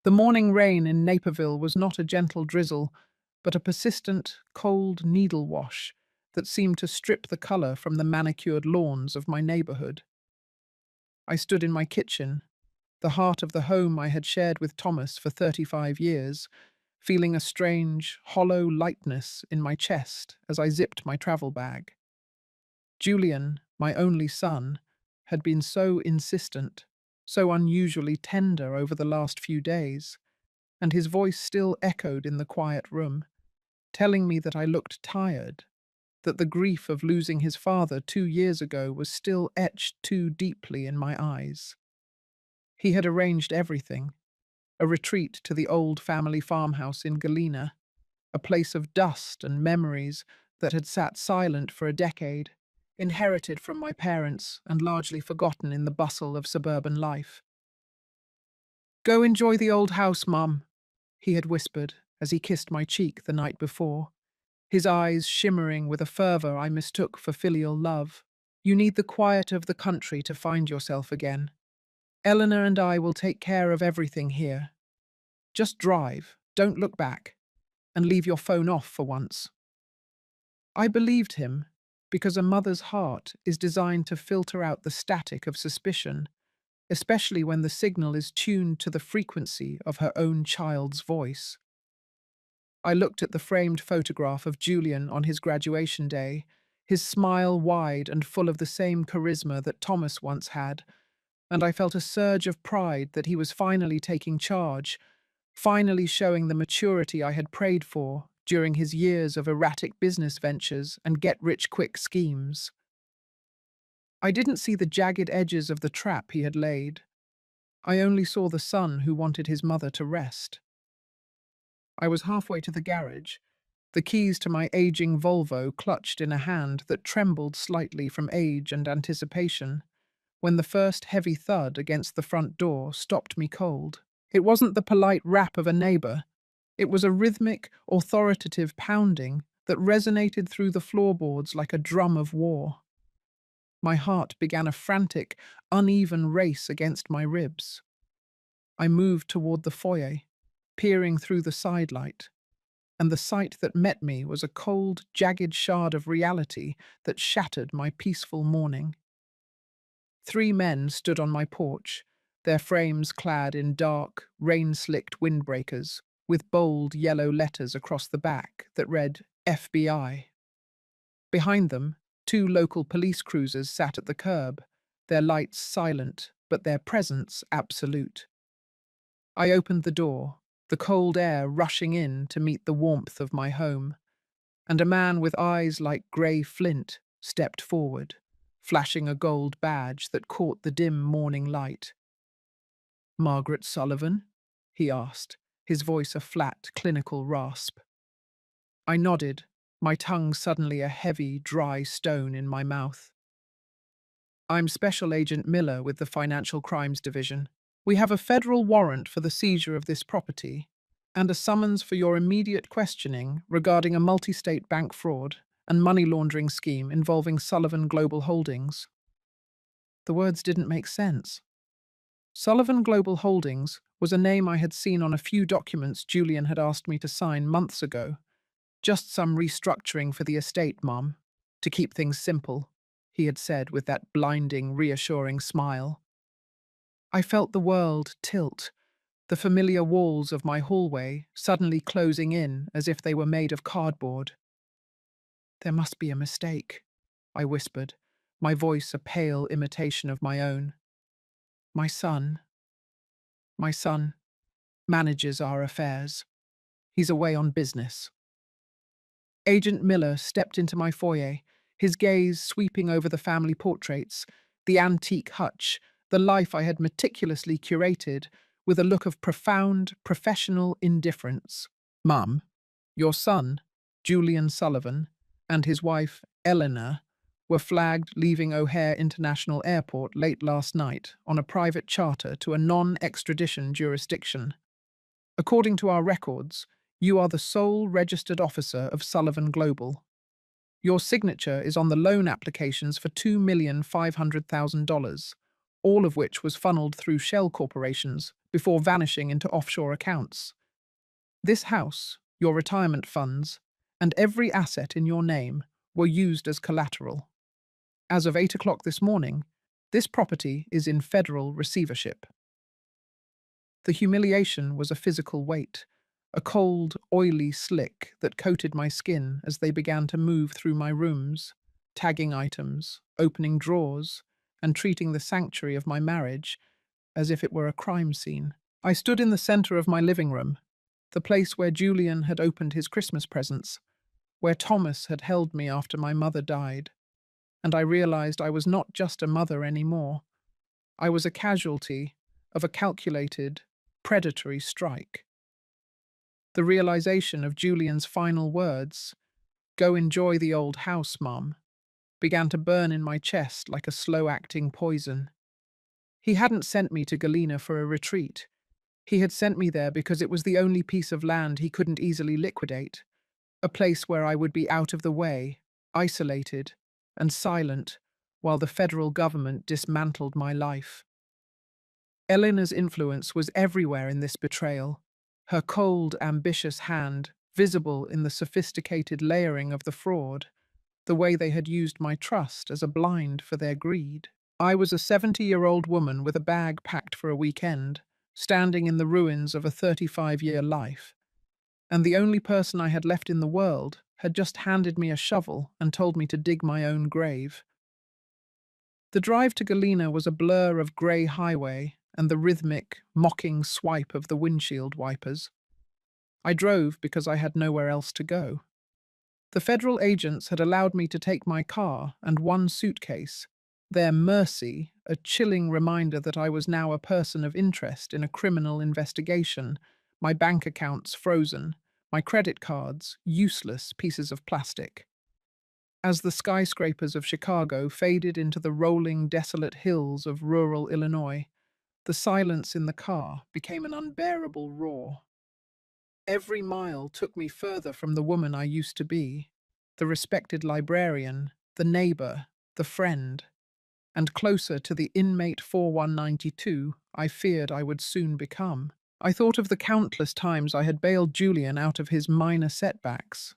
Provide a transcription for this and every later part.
The morning rain in Naperville was not a gentle drizzle, but a persistent, cold needle wash that seemed to strip the colour from the manicured lawns of my neighbourhood. I stood in my kitchen, the heart of the home I had shared with Thomas for 35 years, feeling a strange, hollow lightness in my chest as I zipped my travel bag. Julian, my only son, had been so insistent, so unusually tender over the last few days, and his voice still echoed in the quiet room, telling me that I looked tired, that the grief of losing his father 2 years ago was still etched too deeply in my eyes. He had arranged everything: a retreat to the old family farmhouse in Galena, a place of dust and memories that had sat silent for a decade, inherited from my parents and largely forgotten in the bustle of suburban life. "Go enjoy the old house, Mum," he had whispered as he kissed my cheek the night before, his eyes shimmering with a fervour I mistook for filial love. "You need the quiet of the country to find yourself again. Eleanor and I will take care of everything here. Just drive, don't look back, and leave your phone off for once." I believed him, because a mother's heart is designed to filter out the static of suspicion, especially when the signal is tuned to the frequency of her own child's voice. I looked at the framed photograph of Julian on his graduation day, his smile wide and full of the same charisma that Thomas once had, and I felt a surge of pride that he was finally taking charge, finally showing the maturity I had prayed for during his years of erratic business ventures and get-rich-quick schemes. I didn't see the jagged edges of the trap he had laid. I only saw the son who wanted his mother to rest. I was halfway to the garage, the keys to my aging Volvo clutched in a hand that trembled slightly from age and anticipation, when the first heavy thud against the front door stopped me cold. It wasn't the polite rap of a neighbour. It was a rhythmic, authoritative pounding that resonated through the floorboards like a drum of war. My heart began a frantic, uneven race against my ribs. I moved toward the foyer, peering through the sidelight, and the sight that met me was a cold, jagged shard of reality that shattered my peaceful morning. 3 men stood on my porch, their frames clad in dark, rain-slicked windbreakers, with bold yellow letters across the back that read FBI. Behind them, 2 local police cruisers sat at the curb, their lights silent, but their presence absolute. I opened the door, the cold air rushing in to meet the warmth of my home, and a man with eyes like grey flint stepped forward, flashing a gold badge that caught the dim morning light. "Margaret Sullivan?" he asked, his voice a flat, clinical rasp. I nodded, my tongue suddenly a heavy, dry stone in my mouth. "I'm Special Agent Miller with the Financial Crimes Division. We have a federal warrant for the seizure of this property and a summons for your immediate questioning regarding a multi-state bank fraud and money laundering scheme involving Sullivan Global Holdings." The words didn't make sense. Sullivan Global Holdings was a name I had seen on a few documents Julian had asked me to sign months ago. "Just some restructuring for the estate, Mom, to keep things simple," he had said with that blinding, reassuring smile. I felt the world tilt, the familiar walls of my hallway suddenly closing in as if they were made of cardboard. "There must be a mistake," I whispered, my voice a pale imitation of my own. My son, my son manages our affairs. He's away on business." Agent Miller stepped into my foyer, his gaze sweeping over the family portraits, the antique hutch, the life I had meticulously curated, with a look of profound, professional indifference. "Mum, your son, Julian Sullivan, and his wife, Eleanor, were flagged leaving O'Hare International Airport late last night on a private charter to a non-extradition jurisdiction. According to our records, you are the sole registered officer of Sullivan Global. Your signature is on the loan applications for $2,500,000. all of which was funneled through shell corporations before vanishing into offshore accounts. This house, your retirement funds, and every asset in your name were used as collateral. As of 8 o'clock this morning, this property is in federal receivership. The humiliation was a physical weight, a cold, oily slick that coated my skin as they began to move through my rooms, tagging items, opening drawers, and treating the sanctuary of my marriage as if it were a crime scene. I stood in the center of my living room, the place where Julian had opened his Christmas presents, where Thomas had held me after my mother died, and I realized I was not just a mother anymore. I was a casualty of a calculated, predatory strike. The realization of Julian's final words, "Go enjoy the old house, Mum," began to burn in my chest like a slow-acting poison. He hadn't sent me to Galena for a retreat. He had sent me there because it was the only piece of land he couldn't easily liquidate, a place where I would be out of the way, isolated, and silent while the federal government dismantled my life. Eleanor's influence was everywhere in this betrayal, her cold, ambitious hand visible in the sophisticated layering of the fraud, the way they had used my trust as a blind for their greed. I was a 70-year-old woman with a bag packed for a weekend, standing in the ruins of a 35-year life, and the only person I had left in the world had just handed me a shovel and told me to dig my own grave. The drive to Galena was a blur of grey highway and the rhythmic, mocking swipe of the windshield wipers. I drove because I had nowhere else to go. The federal agents had allowed me to take my car and one suitcase, their mercy a chilling reminder that I was now a person of interest in a criminal investigation, my bank accounts frozen, my credit cards useless pieces of plastic. As the skyscrapers of Chicago faded into the rolling, desolate hills of rural Illinois, the silence in the car became an unbearable roar. Every mile took me further from the woman I used to be, the respected librarian, the neighbor, the friend, and closer to the inmate 4192 I feared I would soon become. I thought of the countless times I had bailed Julian out of his minor setbacks,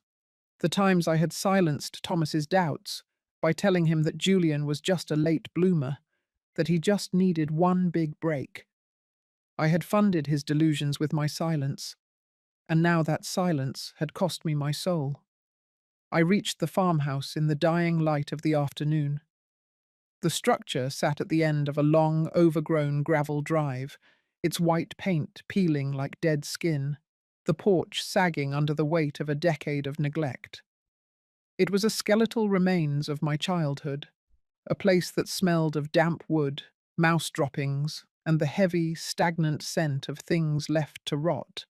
the times I had silenced Thomas's doubts by telling him that Julian was just a late bloomer, that he just needed one big break. I had funded his delusions with my silence, and now that silence had cost me my soul. I reached the farmhouse in the dying light of the afternoon. The structure sat at the end of a long, overgrown gravel drive, its white paint peeling like dead skin, the porch sagging under the weight of a decade of neglect. It was a skeletal remains of my childhood, a place that smelled of damp wood, mouse droppings, and the heavy, stagnant scent of things left to rot.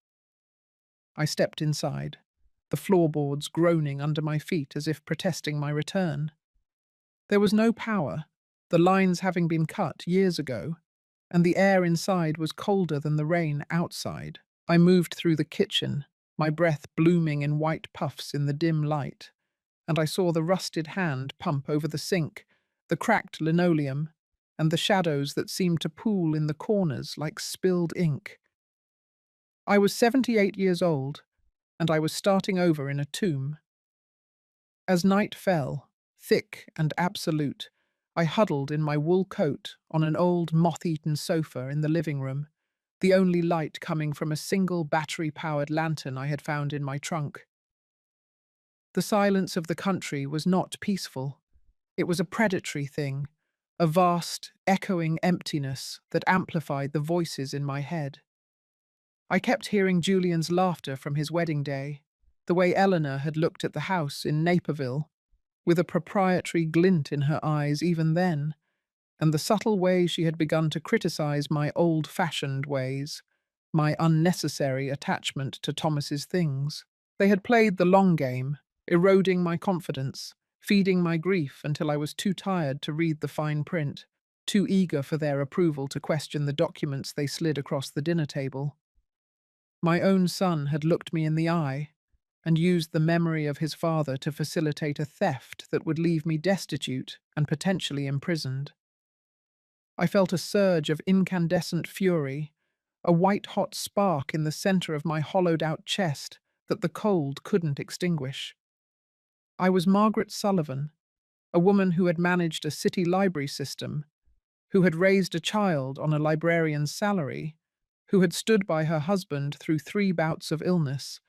I stepped inside, the floorboards groaning under my feet as if protesting my return. There was no power, the lines having been cut years ago, and the air inside was colder than the rain outside. I moved through the kitchen, my breath blooming in white puffs in the dim light, and I saw the rusted hand pump over the sink, the cracked linoleum, and the shadows that seemed to pool in the corners like spilled ink. I was 78 years old, and I was starting over in a tomb. As night fell, thick and absolute, I huddled in my wool coat on an old moth-eaten sofa in the living room, the only light coming from a single battery-powered lantern I had found in my trunk. The silence of the country was not peaceful. It was a predatory thing, a vast, echoing emptiness that amplified the voices in my head. I kept hearing Julian's laughter from his wedding day, the way Eleanor had looked at the house in Naperville, with a proprietary glint in her eyes even then, and the subtle way she had begun to criticize my old-fashioned ways, my unnecessary attachment to Thomas's things. They had played the long game, eroding my confidence, feeding my grief until I was too tired to read the fine print, too eager for their approval to question the documents they slid across the dinner table. My own son had looked me in the eye and used the memory of his father to facilitate a theft that would leave me destitute and potentially imprisoned. I felt a surge of incandescent fury, a white-hot spark in the center of my hollowed-out chest that the cold couldn't extinguish. I was Margaret Sullivan, a woman who had managed a city library system, who had raised a child on a librarian's salary, who had stood by her husband through 3 bouts of illness,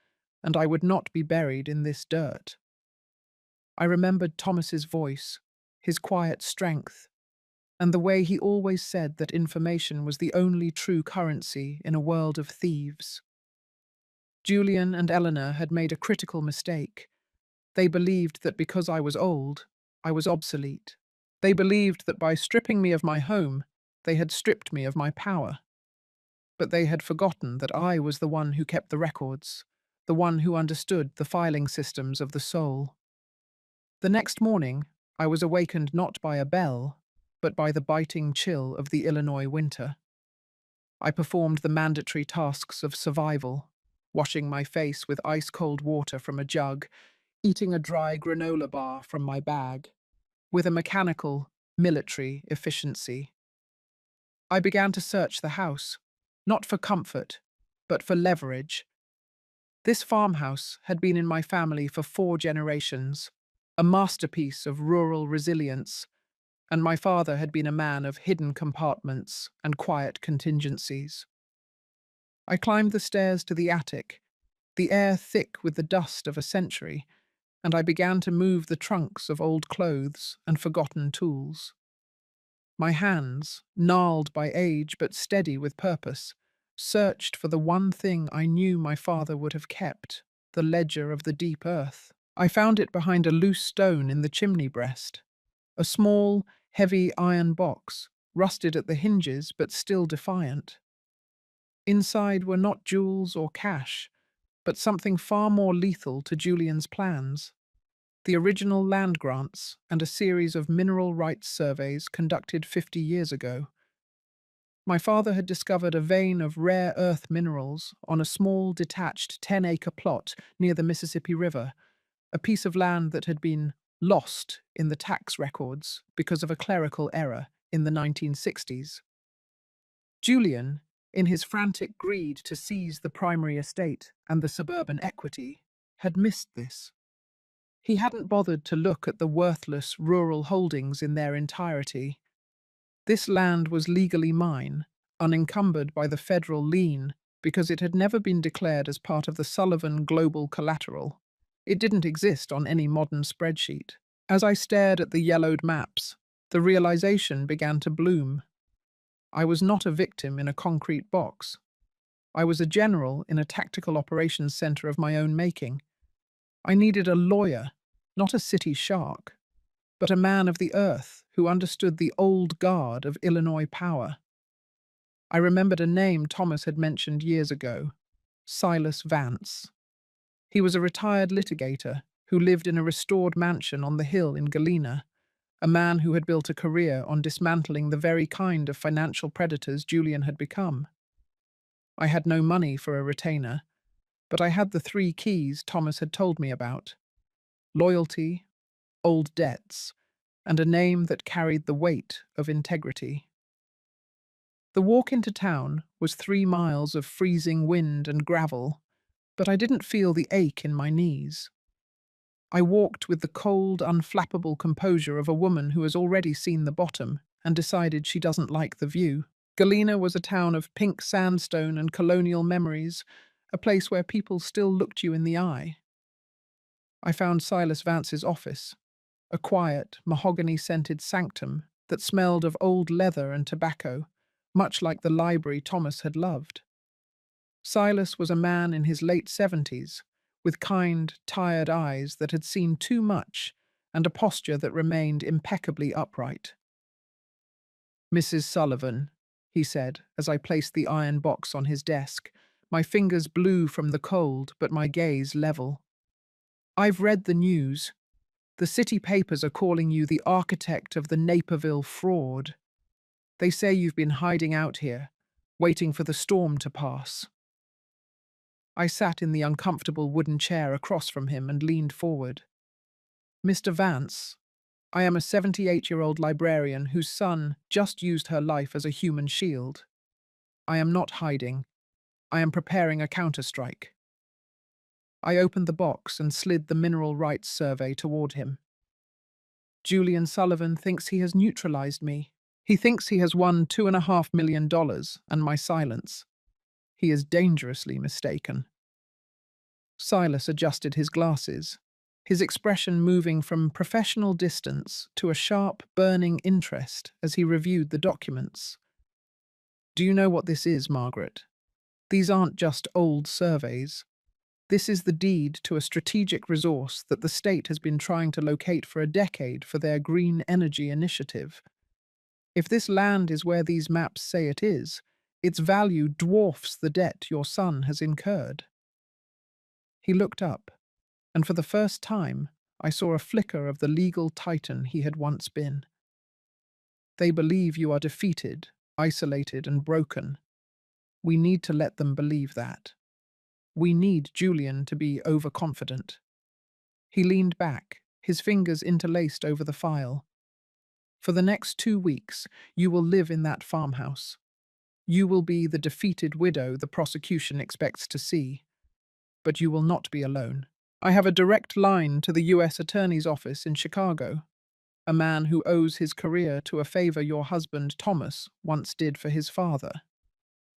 and I would not be buried in this dirt. I remembered Thomas's voice, his quiet strength, and the way he always said that information was the only true currency in a world of thieves. Julian and Eleanor had made a critical mistake. They believed that because I was old, I was obsolete. They believed that by stripping me of my home, they had stripped me of my power. But they had forgotten that I was the one who kept the records, the one who understood the filing systems of the soul. The next morning, I was awakened not by a bell, but by the biting chill of the Illinois winter. I performed the mandatory tasks of survival, washing my face with ice-cold water from a jug, eating a dry granola bar from my bag, with a mechanical, military efficiency. I began to search the house, not for comfort, but for leverage. This farmhouse had been in my family for 4 generations, a masterpiece of rural resilience, and my father had been a man of hidden compartments and quiet contingencies. I climbed the stairs to the attic, the air thick with the dust of a century, and I began to move the trunks of old clothes and forgotten tools. My hands, gnarled by age but steady with purpose, searched for the one thing I knew my father would have kept, the ledger of the deep earth. I found it behind a loose stone in the chimney breast, a small, heavy iron box, rusted at the hinges but still defiant. Inside were not jewels or cash, but something far more lethal to Julian's plans: the original land grants and a series of mineral rights surveys conducted 50 years ago. My father had discovered a vein of rare earth minerals on a small, detached 10-acre plot near the Mississippi River, a piece of land that had been lost in the tax records because of a clerical error in the 1960s. Julian, in his frantic greed to seize the primary estate and the suburban equity, had missed this. He hadn't bothered to look at the worthless rural holdings in their entirety. This land was legally mine, unencumbered by the federal lien, because it had never been declared as part of the Sullivan Global Collateral. It didn't exist on any modern spreadsheet. As I stared at the yellowed maps, the realization began to bloom. I was not a victim in a concrete box. I was a general in a tactical operations center of my own making. I needed a lawyer, not a city shark, but a man of the earth who understood the old guard of Illinois power. I remembered a name Thomas had mentioned years ago: Silas Vance. He was a retired litigator who lived in a restored mansion on the hill in Galena, a man who had built a career on dismantling the very kind of financial predators Julian had become. I had no money for a retainer, but I had the 3 keys Thomas had told me about: loyalty, old debts, and a name that carried the weight of integrity. The walk into town was 3 miles of freezing wind and gravel, but I didn't feel the ache in my knees. I walked with the cold, unflappable composure of a woman who has already seen the bottom and decided she doesn't like the view. Galena was a town of pink sandstone and colonial memories, a place where people still looked you in the eye. I found Silas Vance's office, a quiet, mahogany-scented sanctum that smelled of old leather and tobacco, much like the library Thomas had loved. Silas was a man in his late 70s, with kind, tired eyes that had seen too much and a posture that remained impeccably upright. "Mrs. Sullivan," he said as I placed the iron box on his desk, my fingers blue from the cold but my gaze level. "I've read the news. The city papers are calling you the architect of the Naperville fraud. They say you've been hiding out here, waiting for the storm to pass." I sat in the uncomfortable wooden chair across from him and leaned forward. "Mr. Vance, I am a 78-year-old librarian whose son just used her life as a human shield. I am not hiding. I am preparing a counterstrike. I opened the box and slid the mineral rights survey toward him. Julian Sullivan thinks he has neutralized me. He thinks he has won $2.5 million and my silence. He is dangerously mistaken. Silas adjusted his glasses, his expression moving from professional distance to a sharp, burning interest as he reviewed the documents. Do you know what this is, Margaret? These aren't just old surveys. This is the deed to a strategic resource that the state has been trying to locate for a decade for their green energy initiative. If this land is where these maps say it is, its value dwarfs the debt your son has incurred. He looked up, and for the first time, I saw a flicker of the legal titan he had once been. They believe you are defeated, isolated, and broken. We need to let them believe that. We need Julian to be overconfident. He leaned back, his fingers interlaced over the file. For the next 2 weeks, you will live in that farmhouse. You will be the defeated widow the prosecution expects to see. But you will not be alone. I have a direct line to the U.S. Attorney's Office in Chicago, a man who owes his career to a favor your husband, Thomas, once did for his father.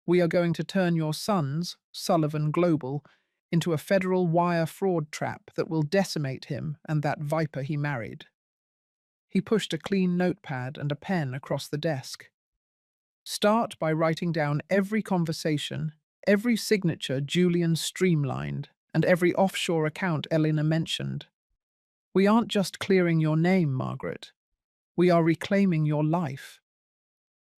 We are going to turn your son's, Sullivan Global, into a federal wire fraud trap that will decimate him and that viper he married. He pushed a clean notepad and a pen across the desk. Start by writing down every conversation, every signature Julian streamlined, and every offshore account Elena mentioned. We aren't just clearing your name, Margaret. We are reclaiming your life.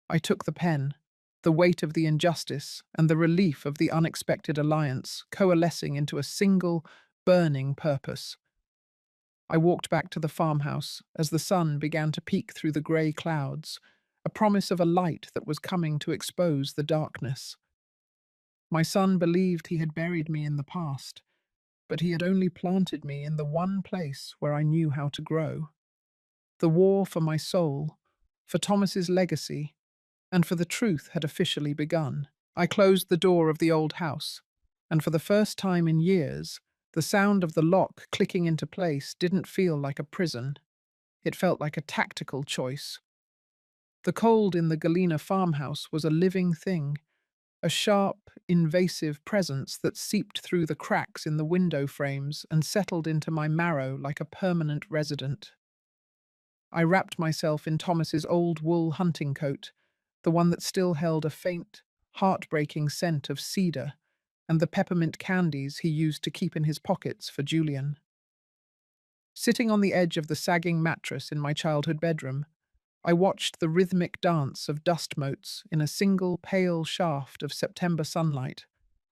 I took the pen, the weight of the injustice and the relief of the unexpected alliance coalescing into a single, burning purpose. I walked back to the farmhouse as the sun began to peek through the grey clouds, a promise of a light that was coming to expose the darkness. My son believed he had buried me in the past, but he had only planted me in the one place where I knew how to grow. The war for my soul, for Thomas's legacy, and for the truth had officially begun. I closed the door of the old house, and for the first time in years, the sound of the lock clicking into place didn't feel like a prison. It felt like a tactical choice. The cold in the Galena farmhouse was a living thing, a sharp, invasive presence that seeped through the cracks in the window frames and settled into my marrow like a permanent resident. I wrapped myself in Thomas's old wool hunting coat, the one that still held a faint, heartbreaking scent of cedar and the peppermint candies he used to keep in his pockets for Julian. Sitting on the edge of the sagging mattress in my childhood bedroom, I watched the rhythmic dance of dust motes in a single pale shaft of September sunlight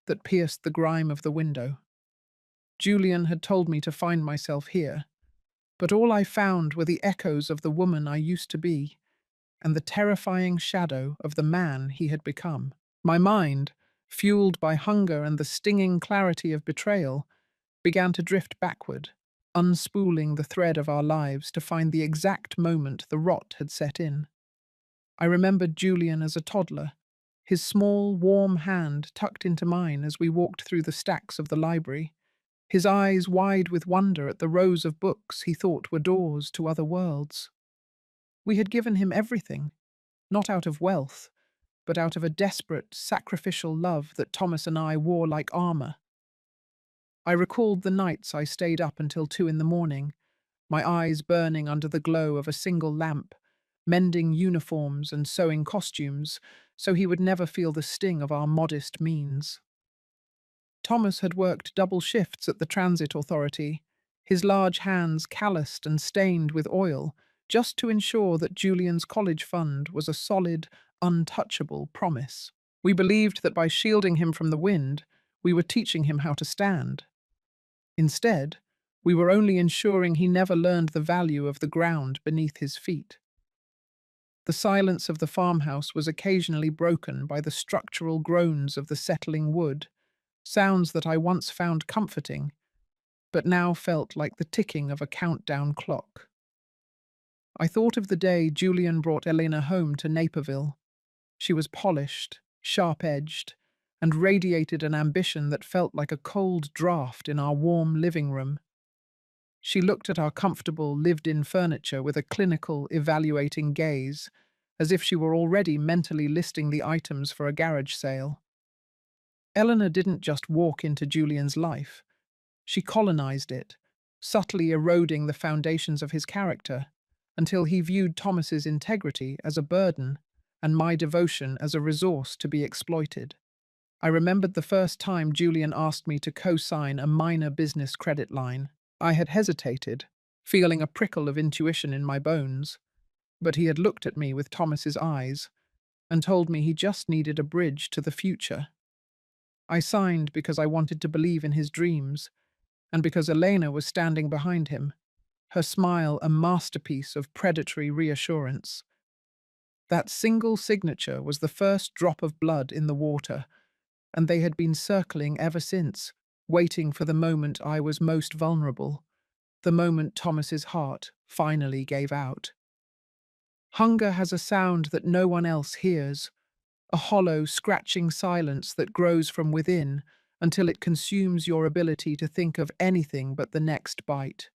that pierced the grime of the window. Julian had told me to find myself here, but all I found were the echoes of the woman I used to be and the terrifying shadow of the man he had become. My mind, fueled by hunger and the stinging clarity of betrayal, began to drift backward, unspooling the thread of our lives to find the exact moment the rot had set in. I remembered Julian as a toddler, his small, warm hand tucked into mine as we walked through the stacks of the library, his eyes wide with wonder at the rows of books he thought were doors to other worlds. We had given him everything, not out of wealth, but out of a desperate, sacrificial love that Thomas and I wore like armor. I recalled the nights I stayed up until 2 in the morning, my eyes burning under the glow of a single lamp, mending uniforms and sewing costumes, so he would never feel the sting of our modest means. Thomas had worked double shifts at the Transit Authority, his large hands calloused and stained with oil, just to ensure that Julian's college fund was a solid, untouchable promise. We believed that by shielding him from the wind, we were teaching him how to stand. Instead, we were only ensuring he never learned the value of the ground beneath his feet. The silence of the farmhouse was occasionally broken by the structural groans of the settling wood, sounds that I once found comforting, but now felt like the ticking of a countdown clock. I thought of the day Julian brought Elena home to Naperville. She was polished, sharp-edged, and radiated an ambition that felt like a cold draft in our warm living room. She looked at our comfortable, lived-in furniture with a clinical, evaluating gaze, as if she were already mentally listing the items for a garage sale. Eleanor didn't just walk into Julian's life. She colonized it, subtly eroding the foundations of his character, until he viewed Thomas's integrity as a burden and my devotion as a resource to be exploited. I remembered the first time Julian asked me to co-sign a minor business credit line. I had hesitated, feeling a prickle of intuition in my bones, but he had looked at me with Thomas's eyes and told me he just needed a bridge to the future. I signed because I wanted to believe in his dreams, and because Elena was standing behind him, her smile a masterpiece of predatory reassurance. That single signature was the first drop of blood in the water, and they had been circling ever since, waiting for the moment I was most vulnerable, the moment Thomas's heart finally gave out. Hunger has a sound that no one else hears, a hollow, scratching silence that grows from within until it consumes your ability to think of anything but the next bite.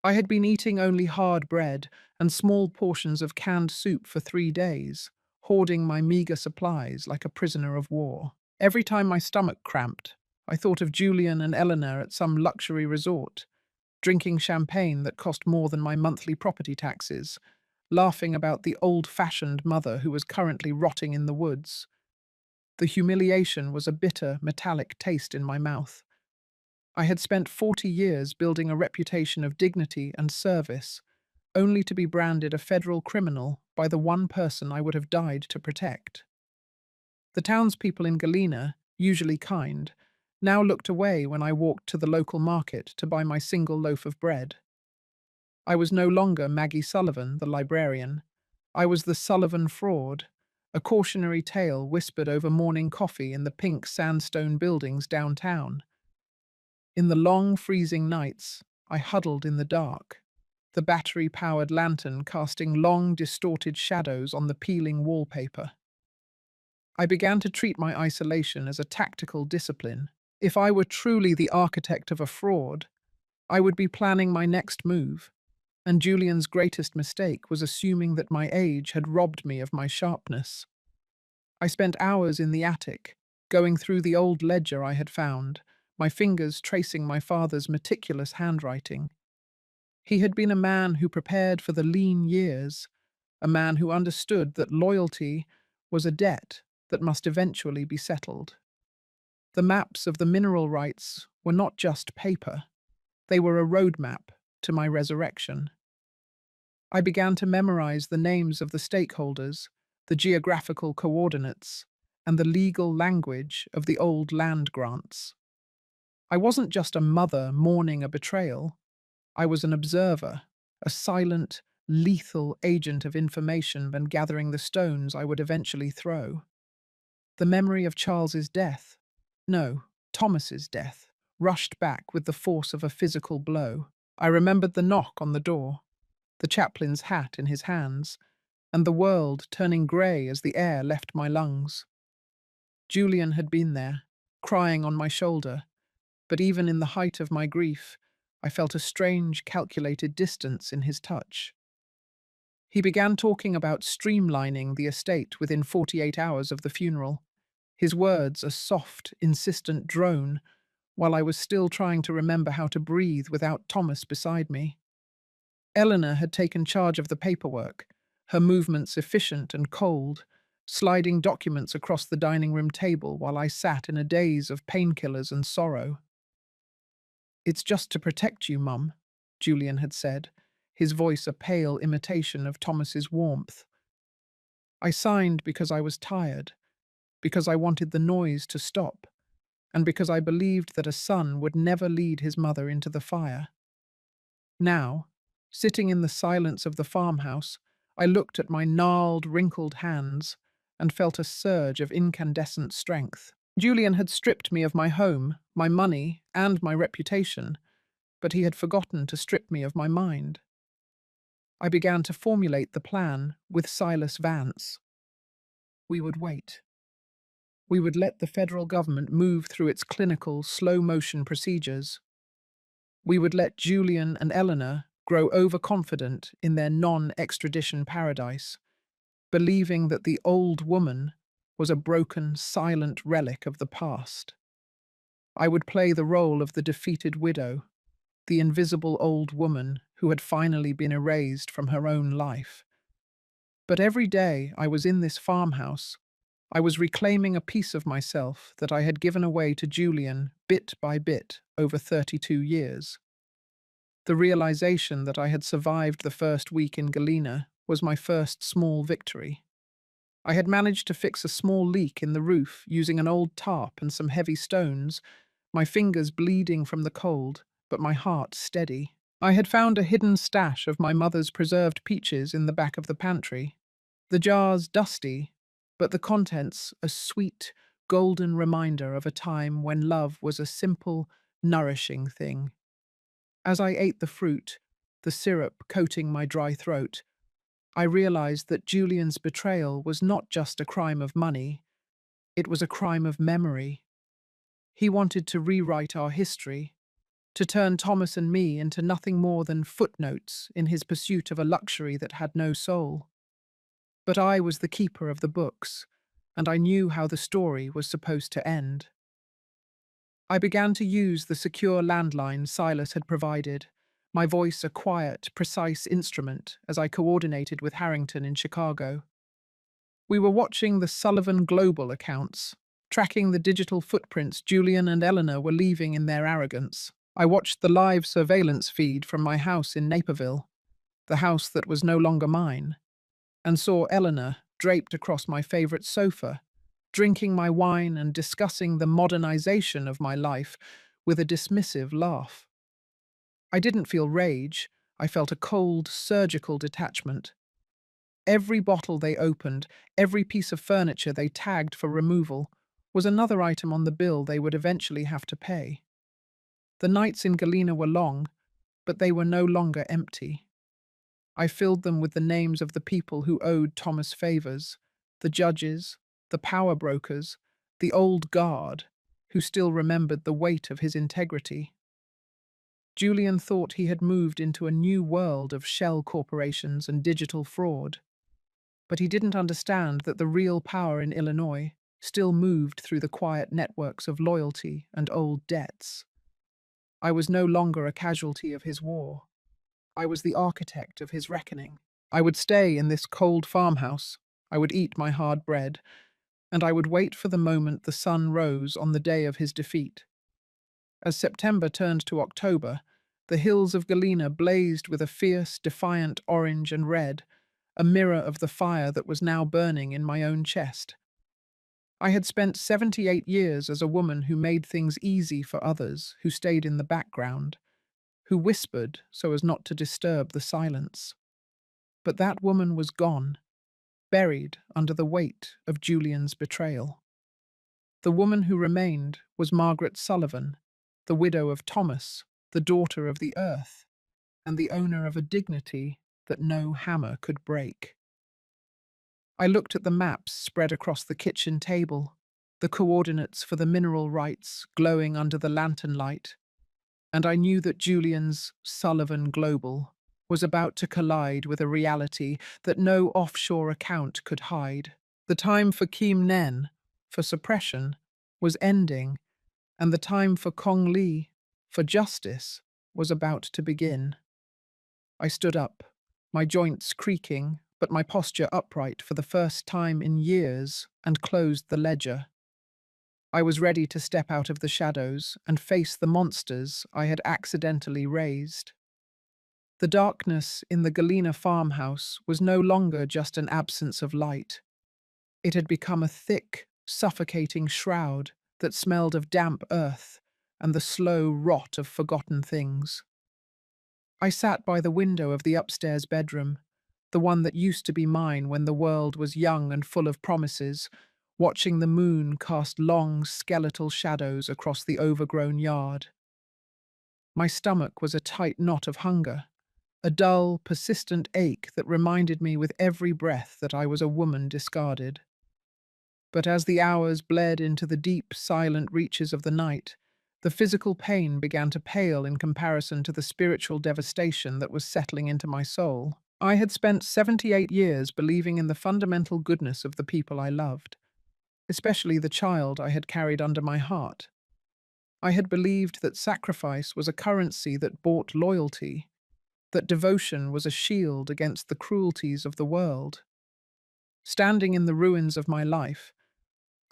I had been eating only hard bread and small portions of canned soup for 3 days, hoarding my meager supplies like a prisoner of war. Every time my stomach cramped, I thought of Julian and Eleanor at some luxury resort, drinking champagne that cost more than my monthly property taxes, laughing about the old-fashioned mother who was currently rotting in the woods. The humiliation was a bitter, metallic taste in my mouth. I had spent 40 years building a reputation of dignity and service, only to be branded a federal criminal by the one person I would have died to protect. The townspeople in Galena, usually kind, now looked away when I walked to the local market to buy my single loaf of bread. I was no longer Maggie Sullivan, the librarian. I was the Sullivan fraud, a cautionary tale whispered over morning coffee in the pink sandstone buildings downtown. In the long, freezing nights, I huddled in the dark, the battery-powered lantern casting long, distorted shadows on the peeling wallpaper. I began to treat my isolation as a tactical discipline. If I were truly the architect of a fraud, I would be planning my next move, and Julian's greatest mistake was assuming that my age had robbed me of my sharpness. I spent hours in the attic, going through the old ledger I had found, my fingers tracing my father's meticulous handwriting. He had been a man who prepared for the lean years, a man who understood that loyalty was a debt that must eventually be settled. The maps of the mineral rights were not just paper, they were a roadmap to my resurrection. I began to memorize the names of the stakeholders, the geographical coordinates, and the legal language of the old land grants. I wasn't just a mother mourning a betrayal. I was an observer, a silent, lethal agent of information and gathering the stones I would eventually throw. The memory of Charles's death, no, Thomas's death, rushed back with the force of a physical blow. I remembered the knock on the door, the chaplain's hat in his hands, and the world turning grey as the air left my lungs. Julian had been there, crying on my shoulder, but even in the height of my grief, I felt a strange, calculated distance in his touch. He began talking about streamlining the estate within 48 hours of the funeral, his words a soft, insistent drone, while I was still trying to remember how to breathe without Thomas beside me. Eleanor had taken charge of the paperwork, her movements efficient and cold, sliding documents across the dining room table while I sat in a daze of painkillers and sorrow. "It's just to protect you, Mum," Julian had said, his voice a pale imitation of Thomas's warmth. I signed because I was tired, because I wanted the noise to stop, and because I believed that a son would never lead his mother into the fire. Now, sitting in the silence of the farmhouse, I looked at my gnarled, wrinkled hands and felt a surge of incandescent strength. Julian had stripped me of my home, my money, and my reputation, but he had forgotten to strip me of my mind. I began to formulate the plan with Silas Vance. We would wait. We would let the federal government move through its clinical, slow-motion procedures. We would let Julian and Eleanor grow overconfident in their non-extradition paradise, believing that the old woman was a broken, silent relic of the past. I would play the role of the defeated widow, the invisible old woman who had finally been erased from her own life. But every day I was in this farmhouse, I was reclaiming a piece of myself that I had given away to Julian bit by bit over 32 years. The realization that I had survived the first week in Galena was my first small victory. I had managed to fix a small leak in the roof using an old tarp and some heavy stones, my fingers bleeding from the cold, but my heart steady. I had found a hidden stash of my mother's preserved peaches in the back of the pantry, the jars dusty, but the contents a sweet, golden reminder of a time when love was a simple, nourishing thing. As I ate the fruit, the syrup coating my dry throat, I realized that Julian's betrayal was not just a crime of money, it was a crime of memory. He wanted to rewrite our history, to turn Thomas and me into nothing more than footnotes in his pursuit of a luxury that had no soul. But I was the keeper of the books, and I knew how the story was supposed to end. I began to use the secure landline Silas had provided, my voice a quiet, precise instrument as I coordinated with Harrington in Chicago. We were watching the Sullivan Global accounts, tracking the digital footprints Julian and Eleanor were leaving in their arrogance. I watched the live surveillance feed from my house in Naperville, the house that was no longer mine, and saw Eleanor draped across my favorite sofa, drinking my wine and discussing the modernization of my life with a dismissive laugh. I didn't feel rage, I felt a cold, surgical detachment. Every bottle they opened, every piece of furniture they tagged for removal, was another item on the bill they would eventually have to pay. The nights in Galena were long, but they were no longer empty. I filled them with the names of the people who owed Thomas favors, the judges, the power brokers, the old guard, who still remembered the weight of his integrity. Julian thought he had moved into a new world of shell corporations and digital fraud, but he didn't understand that the real power in Illinois still moved through the quiet networks of loyalty and old debts. I was no longer a casualty of his war. I was the architect of his reckoning. I would stay in this cold farmhouse, I would eat my hard bread, and I would wait for the moment the sun rose on the day of his defeat. As September turned to October, the hills of Galena blazed with a fierce, defiant orange and red, a mirror of the fire that was now burning in my own chest. I had spent 78 years as a woman who made things easy for others, who stayed in the background, who whispered so as not to disturb the silence. But that woman was gone, buried under the weight of Julian's betrayal. The woman who remained was Margaret Sullivan, the widow of Thomas, the daughter of the earth, and the owner of a dignity that no hammer could break. I looked at the maps spread across the kitchen table, the coordinates for the mineral rights glowing under the lantern light, and I knew that Julian's Sullivan Global was about to collide with a reality that no offshore account could hide. The time for Kim Nen, for suppression, was ending, and the time for Kong Lee, for justice, was about to begin. I stood up, my joints creaking, but my posture upright for the first time in years, and closed the ledger. I was ready to step out of the shadows and face the monsters I had accidentally raised. The darkness in the Galena farmhouse was no longer just an absence of light. It had become a thick, suffocating shroud that smelled of damp earth and the slow rot of forgotten things. I sat by the window of the upstairs bedroom, the one that used to be mine when the world was young and full of promises, watching the moon cast long, skeletal shadows across the overgrown yard. My stomach was a tight knot of hunger, a dull, persistent ache that reminded me with every breath that I was a woman discarded. But as the hours bled into the deep, silent reaches of the night, the physical pain began to pale in comparison to the spiritual devastation that was settling into my soul. I had spent 78 years believing in the fundamental goodness of the people I loved, especially the child I had carried under my heart. I had believed that sacrifice was a currency that bought loyalty, that devotion was a shield against the cruelties of the world. Standing in the ruins of my life,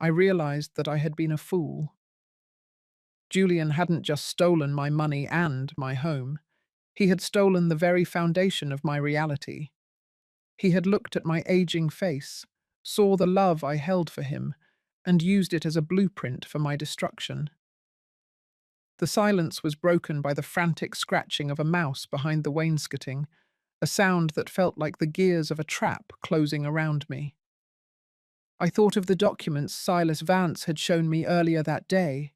I realized that I had been a fool. Julian hadn't just stolen my money and my home. He had stolen the very foundation of my reality. He had looked at my aging face, saw the love I held for him, and used it as a blueprint for my destruction. The silence was broken by the frantic scratching of a mouse behind the wainscoting, a sound that felt like the gears of a trap closing around me. I thought of the documents Silas Vance had shown me earlier that day,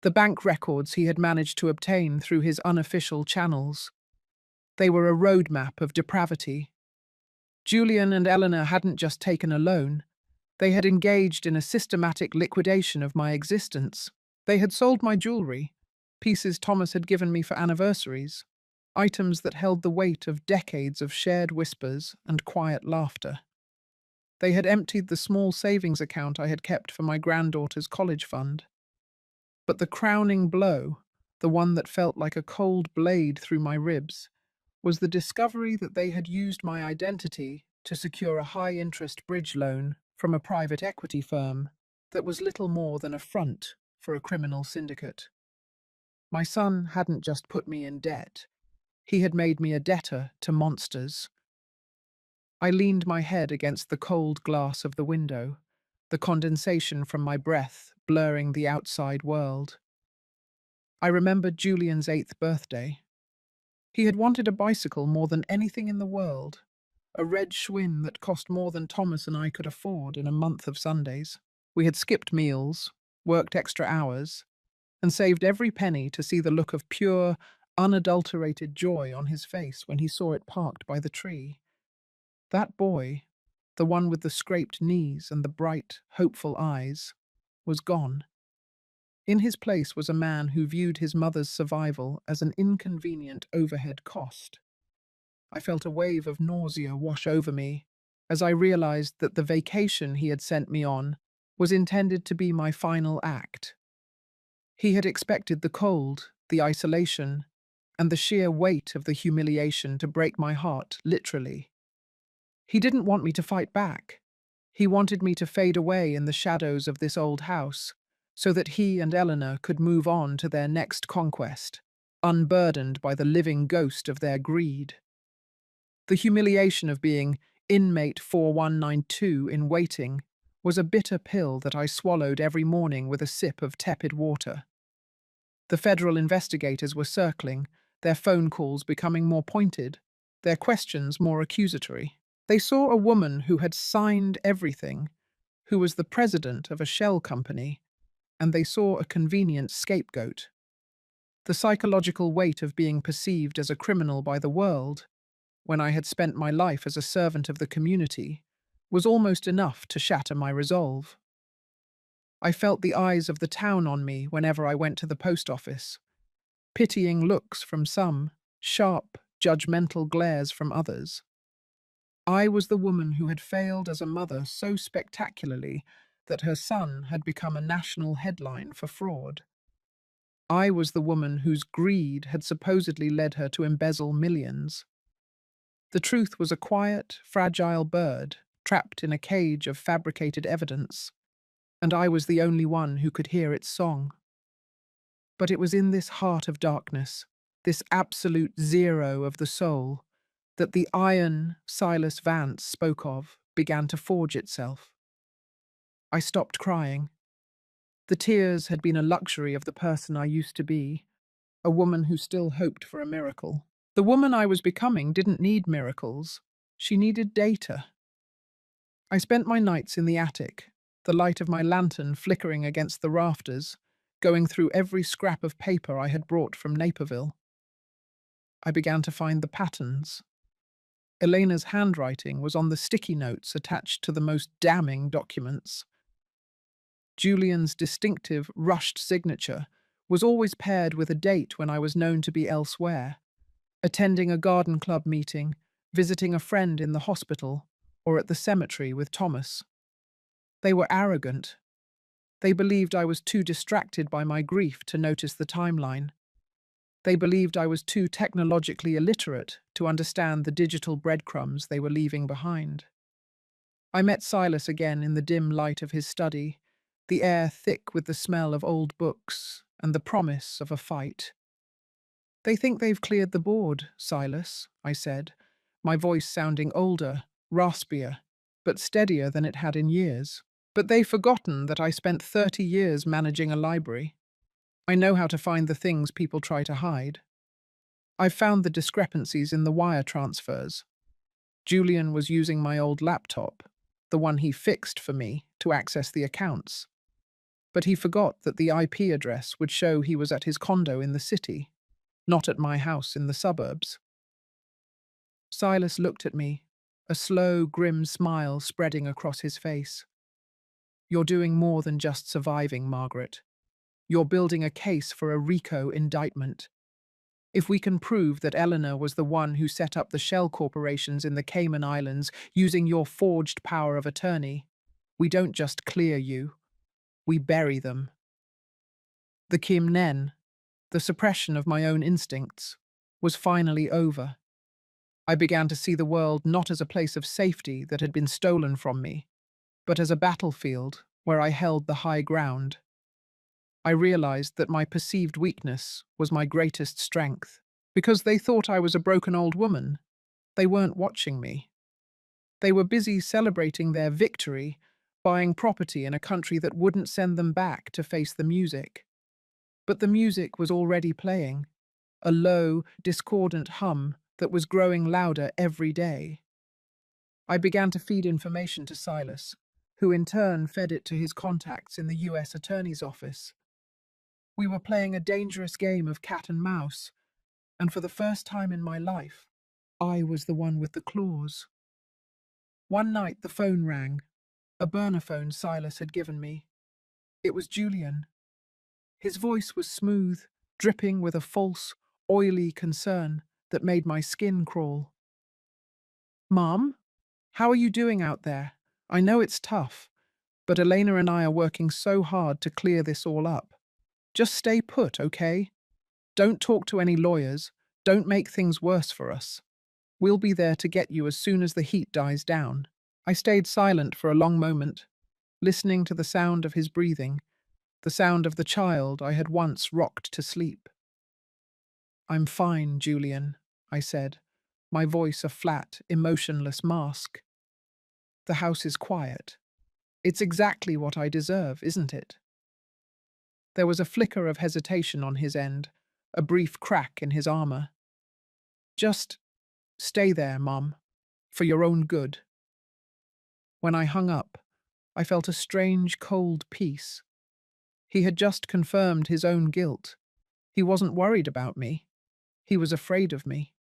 the bank records he had managed to obtain through his unofficial channels. They were a roadmap of depravity. Julian and Eleanor hadn't just taken a loan, they had engaged in a systematic liquidation of my existence. They had sold my jewelry, pieces Thomas had given me for anniversaries, items that held the weight of decades of shared whispers and quiet laughter. They had emptied the small savings account I had kept for my granddaughter's college fund. But the crowning blow, the one that felt like a cold blade through my ribs, was the discovery that they had used my identity to secure a high-interest bridge loan from a private equity firm that was little more than a front for a criminal syndicate. My son hadn't just put me in debt. He had made me a debtor to monsters. I leaned my head against the cold glass of the window, the condensation from my breath blurring the outside world. I remembered Julian's 8th birthday. He had wanted a bicycle more than anything in the world, a red Schwinn that cost more than Thomas and I could afford in a month of Sundays. We had skipped meals, worked extra hours, and saved every penny to see the look of pure, unadulterated joy on his face when he saw it parked by the tree. That boy, the one with the scraped knees and the bright, hopeful eyes, was gone. In his place was a man who viewed his mother's survival as an inconvenient overhead cost. I felt a wave of nausea wash over me as I realized that the vacation he had sent me on was intended to be my final act. He had expected the cold, the isolation, and the sheer weight of the humiliation to break my heart, literally. He didn't want me to fight back. He wanted me to fade away in the shadows of this old house, so that he and Eleanor could move on to their next conquest, unburdened by the living ghost of their greed. The humiliation of being inmate 4192 in waiting was a bitter pill that I swallowed every morning with a sip of tepid water. The federal investigators were circling, their phone calls becoming more pointed, their questions more accusatory. They saw a woman who had signed everything, who was the president of a shell company, and they saw a convenient scapegoat. The psychological weight of being perceived as a criminal by the world, when I had spent my life as a servant of the community, was almost enough to shatter my resolve. I felt the eyes of the town on me whenever I went to the post office, pitying looks from some, sharp, judgmental glares from others. I was the woman who had failed as a mother so spectacularly that her son had become a national headline for fraud. I was the woman whose greed had supposedly led her to embezzle millions. The truth was a quiet, fragile bird trapped in a cage of fabricated evidence, and I was the only one who could hear its song. But it was in this heart of darkness, this absolute zero of the soul, that the iron Silas Vance spoke of began to forge itself. I stopped crying. The tears had been a luxury of the person I used to be, a woman who still hoped for a miracle. The woman I was becoming didn't need miracles. She needed data. I spent my nights in the attic, the light of my lantern flickering against the rafters, going through every scrap of paper I had brought from Naperville. I began to find the patterns. Elena's handwriting was on the sticky notes attached to the most damning documents. Julian's distinctive, rushed signature was always paired with a date when I was known to be elsewhere, attending a garden club meeting, visiting a friend in the hospital, or at the cemetery with Thomas. They were arrogant. They believed I was too distracted by my grief to notice the timeline. They believed I was too technologically illiterate to understand the digital breadcrumbs they were leaving behind. I met Silas again in the dim light of his study, the air thick with the smell of old books and the promise of a fight. "They think they've cleared the board, Silas," I said, my voice sounding older, raspier, but steadier than it had in years. "But they've forgotten that I spent 30 years managing a library. I know how to find the things people try to hide. I've found the discrepancies in the wire transfers. Julian was using my old laptop, the one he fixed for me, to access the accounts. But he forgot that the IP address would show he was at his condo in the city, not at my house in the suburbs." Silas looked at me, a slow, grim smile spreading across his face. "You're doing more than just surviving, Margaret. You're building a case for a RICO indictment. If we can prove that Eleanor was the one who set up the shell corporations in the Cayman Islands using your forged power of attorney, we don't just clear you, we bury them." The Kim Nen, the suppression of my own instincts, was finally over. I began to see the world not as a place of safety that had been stolen from me, but as a battlefield where I held the high ground. I realized that my perceived weakness was my greatest strength. Because they thought I was a broken old woman, they weren't watching me. They were busy celebrating their victory, buying property in a country that wouldn't send them back to face the music. But the music was already playing, a low, discordant hum that was growing louder every day. I began to feed information to Silas, who in turn fed it to his contacts in the US Attorney's Office. We were playing a dangerous game of cat and mouse, and for the first time in my life, I was the one with the claws. One night the phone rang, a burner phone Silas had given me. It was Julian. His voice was smooth, dripping with a false, oily concern that made my skin crawl. "Mom, how are you doing out there? I know it's tough, but Elena and I are working so hard to clear this all up. Just stay put, okay? Don't talk to any lawyers. Don't make things worse for us. We'll be there to get you as soon as the heat dies down." I stayed silent for a long moment, listening to the sound of his breathing, the sound of the child I had once rocked to sleep. "I'm fine, Julian," I said, my voice a flat, emotionless mask. "The house is quiet. It's exactly what I deserve, isn't it?" There was a flicker of hesitation on his end, a brief crack in his armor. "Just stay there, Mom, for your own good." When I hung up, I felt a strange, cold peace. He had just confirmed his own guilt. He wasn't worried about me. He was afraid of me.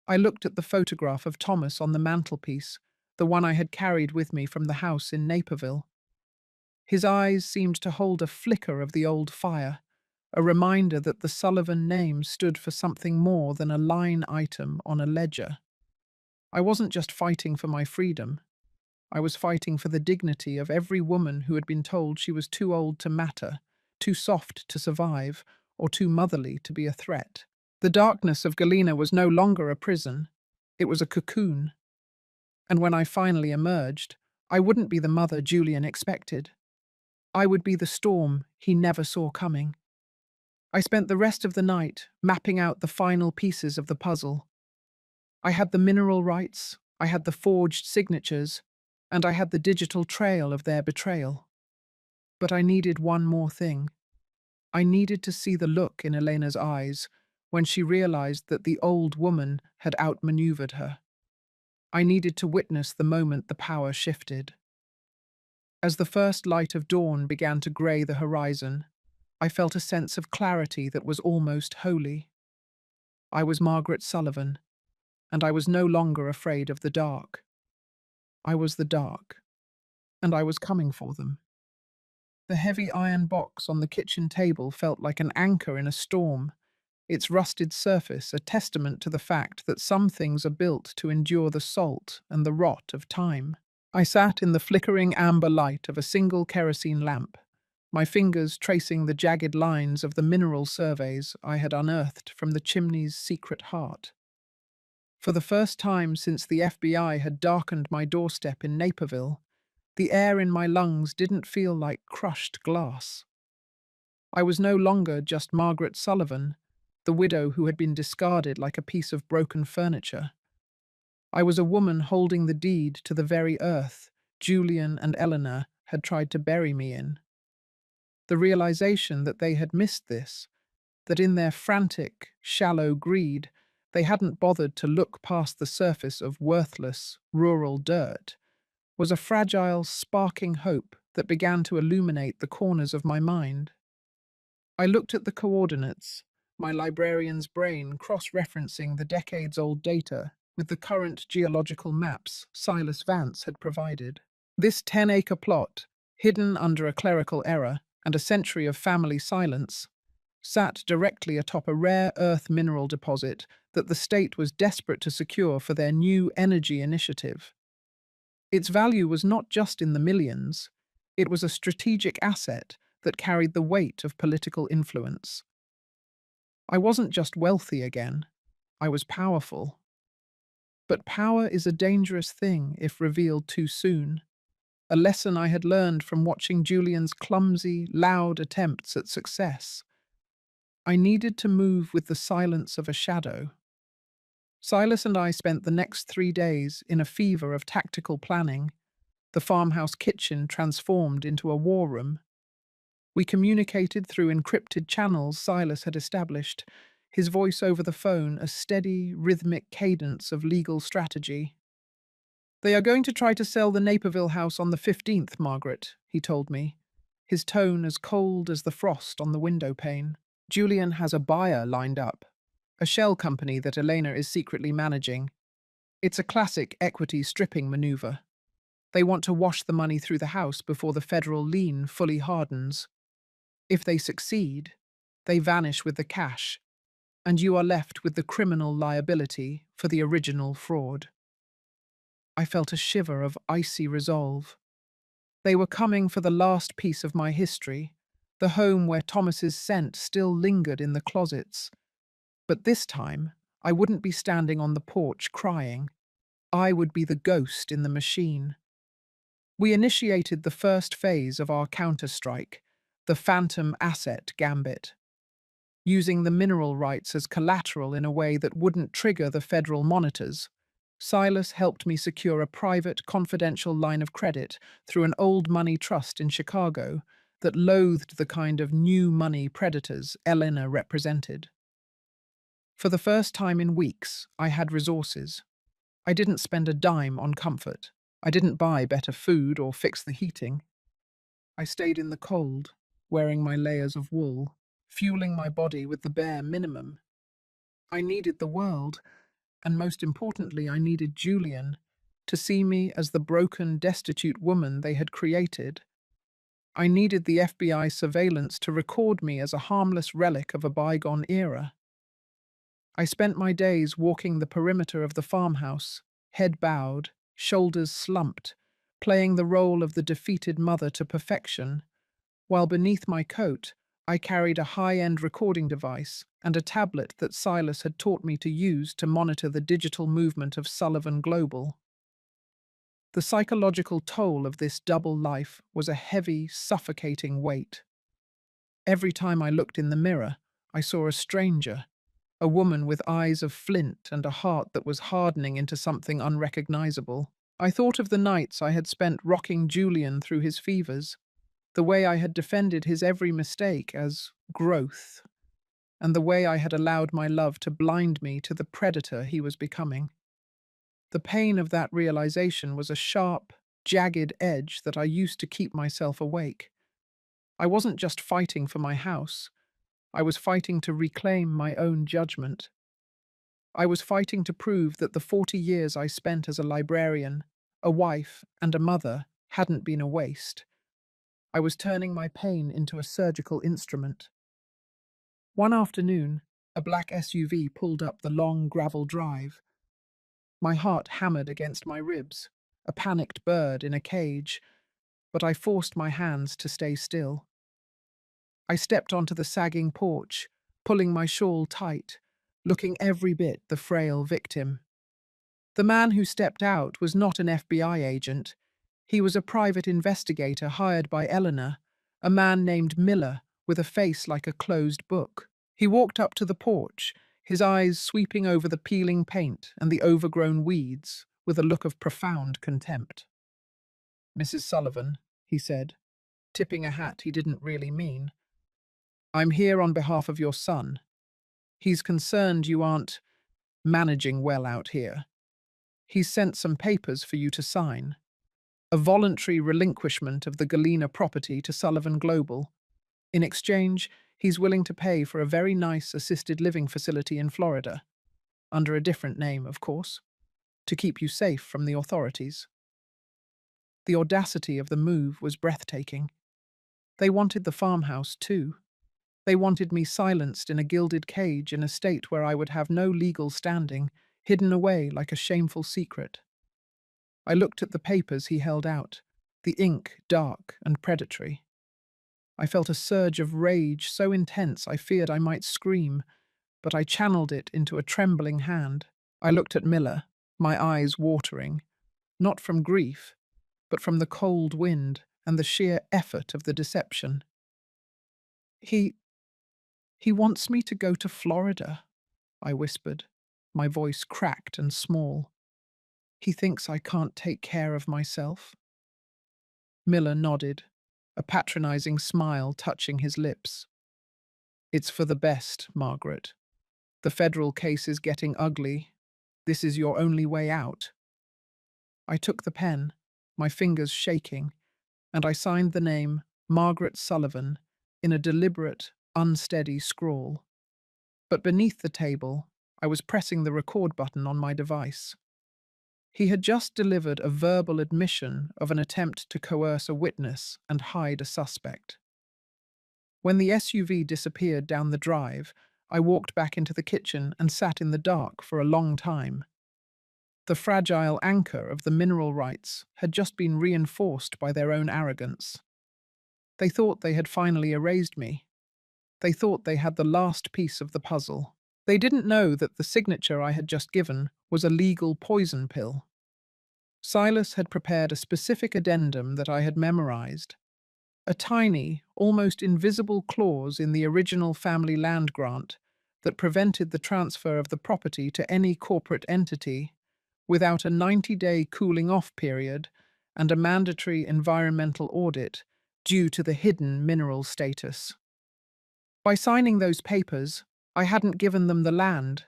I looked at the photograph of Thomas on the mantelpiece, the one I had carried with me from the house in Naperville. His eyes seemed to hold a flicker of the old fire, a reminder that the Sullivan name stood for something more than a line item on a ledger. I wasn't just fighting for my freedom. I was fighting for the dignity of every woman who had been told she was too old to matter, too soft to survive, or too motherly to be a threat. The darkness of Galena was no longer a prison. It was a cocoon. And when I finally emerged, I wouldn't be the mother Julian expected. I would be the storm he never saw coming. I spent the rest of the night mapping out the final pieces of the puzzle. I had the mineral rights, I had the forged signatures, and I had the digital trail of their betrayal. But I needed one more thing. I needed to see the look in Elena's eyes when she realized that the old woman had outmaneuvered her. I needed to witness the moment the power shifted. As the first light of dawn began to grey the horizon, I felt a sense of clarity that was almost holy. I was Margaret Sullivan, and I was no longer afraid of the dark. I was the dark, and I was coming for them. The heavy iron box on the kitchen table felt like an anchor in a storm, its rusted surface a testament to the fact that some things are built to endure the salt and the rot of time. I sat in the flickering amber light of a single kerosene lamp, my fingers tracing the jagged lines of the mineral surveys I had unearthed from the chimney's secret heart. For the first time since the FBI had darkened my doorstep in Naperville, the air in my lungs didn't feel like crushed glass. I was no longer just Margaret Sullivan, the widow who had been discarded like a piece of broken furniture. I was a woman holding the deed to the very earth Julian and Eleanor had tried to bury me in. The realization that they had missed this, that in their frantic, shallow greed, they hadn't bothered to look past the surface of worthless, rural dirt, was a fragile, sparking hope that began to illuminate the corners of my mind. I looked at the coordinates, my librarian's brain cross-referencing the decades-old data with the current geological maps Silas Vance had provided. This 10-acre plot, hidden under a clerical error and a century of family silence, sat directly atop a rare earth mineral deposit that the state was desperate to secure for their new energy initiative. Its value was not just in the millions, it was a strategic asset that carried the weight of political influence. I wasn't just wealthy again, I was powerful. But power is a dangerous thing if revealed too soon, a lesson I had learned from watching Julian's clumsy, loud attempts at success. I needed to move with the silence of a shadow. Silas and I spent the next 3 days in a fever of tactical planning, the farmhouse kitchen transformed into a war room. We communicated through encrypted channels Silas had established, his voice over the phone a steady, rhythmic cadence of legal strategy. "They are going to try to sell the Naperville house on the 15th, Margaret," he told me, his tone as cold as the frost on the window pane. "Julian has a buyer lined up, a shell company that Elena is secretly managing. It's a classic equity stripping maneuver. They want to wash the money through the house before the federal lien fully hardens. If they succeed, they vanish with the cash, and you are left with the criminal liability for the original fraud." I felt a shiver of icy resolve. They were coming for the last piece of my history, the home where Thomas's scent still lingered in the closets. But this time, I wouldn't be standing on the porch crying. I would be the ghost in the machine. We initiated the first phase of our counterstrike, the Phantom Asset Gambit, using the mineral rights as collateral in a way that wouldn't trigger the federal monitors. Silas helped me secure a private, confidential line of credit through an old money trust in Chicago that loathed the kind of new money predators Elena represented. For the first time in weeks, I had resources. I didn't spend a dime on comfort. I didn't buy better food or fix the heating. I stayed in the cold, wearing my layers of wool, fueling my body with the bare minimum. I needed the world, and most importantly, I needed Julian to see me as the broken, destitute woman they had created. I needed the FBI surveillance to record me as a harmless relic of a bygone era. I spent my days walking the perimeter of the farmhouse, head bowed, shoulders slumped, playing the role of the defeated mother to perfection, while beneath my coat I carried a high-end recording device and a tablet that Silas had taught me to use to monitor the digital movement of Sullivan Global. The psychological toll of this double life was a heavy, suffocating weight. Every time I looked in the mirror, I saw a stranger, a woman with eyes of flint and a heart that was hardening into something unrecognizable. I thought of the nights I had spent rocking Julian through his fevers, the way I had defended his every mistake as growth, and the way I had allowed my love to blind me to the predator he was becoming. The pain of that realization was a sharp, jagged edge that I used to keep myself awake. I wasn't just fighting for my house, I was fighting to reclaim my own judgment. I was fighting to prove that the 40 years I spent as a librarian, a wife, and a mother hadn't been a waste. I was turning my pain into a surgical instrument. One afternoon, a black SUV pulled up the long gravel drive. My heart hammered against my ribs, a panicked bird in a cage, but I forced my hands to stay still. I stepped onto the sagging porch, pulling my shawl tight, looking every bit the frail victim. The man who stepped out was not an FBI agent. He was a private investigator hired by Eleanor, a man named Miller with a face like a closed book. He walked up to the porch, his eyes sweeping over the peeling paint and the overgrown weeds with a look of profound contempt. "Mrs. Sullivan," he said, tipping a hat he didn't really mean, "I'm here on behalf of your son. He's concerned you aren't managing well out here. He's sent some papers for you to sign. A voluntary relinquishment of the Galena property to Sullivan Global. In exchange, he's willing to pay for a very nice assisted living facility in Florida, under a different name, of course, to keep you safe from the authorities." The audacity of the move was breathtaking. They wanted the farmhouse, too. They wanted me silenced in a gilded cage in a state where I would have no legal standing, hidden away like a shameful secret. I looked at the papers he held out, the ink dark and predatory. I felt a surge of rage so intense I feared I might scream, but I channeled it into a trembling hand. I looked at Miller, my eyes watering, not from grief, but from the cold wind and the sheer effort of the deception. He wants me to go to Florida," I whispered, my voice cracked and small. "He thinks I can't take care of myself." Miller nodded, a patronizing smile touching his lips. "It's for the best, Margaret. The federal case is getting ugly. This is your only way out." I took the pen, my fingers shaking, and I signed the name Margaret Sullivan in a deliberate, unsteady scrawl. But beneath the table, I was pressing the record button on my device. He had just delivered a verbal admission of an attempt to coerce a witness and hide a suspect. When the SUV disappeared down the drive, I walked back into the kitchen and sat in the dark for a long time. The fragile anchor of the mineral rights had just been reinforced by their own arrogance. They thought they had finally erased me. They thought they had the last piece of the puzzle. They didn't know that the signature I had just given was a legal poison pill. Silas had prepared a specific addendum that I had memorized, a tiny, almost invisible clause in the original family land grant that prevented the transfer of the property to any corporate entity without a 90-day cooling-off period and a mandatory environmental audit due to the hidden mineral status. By signing those papers, I hadn't given them the land.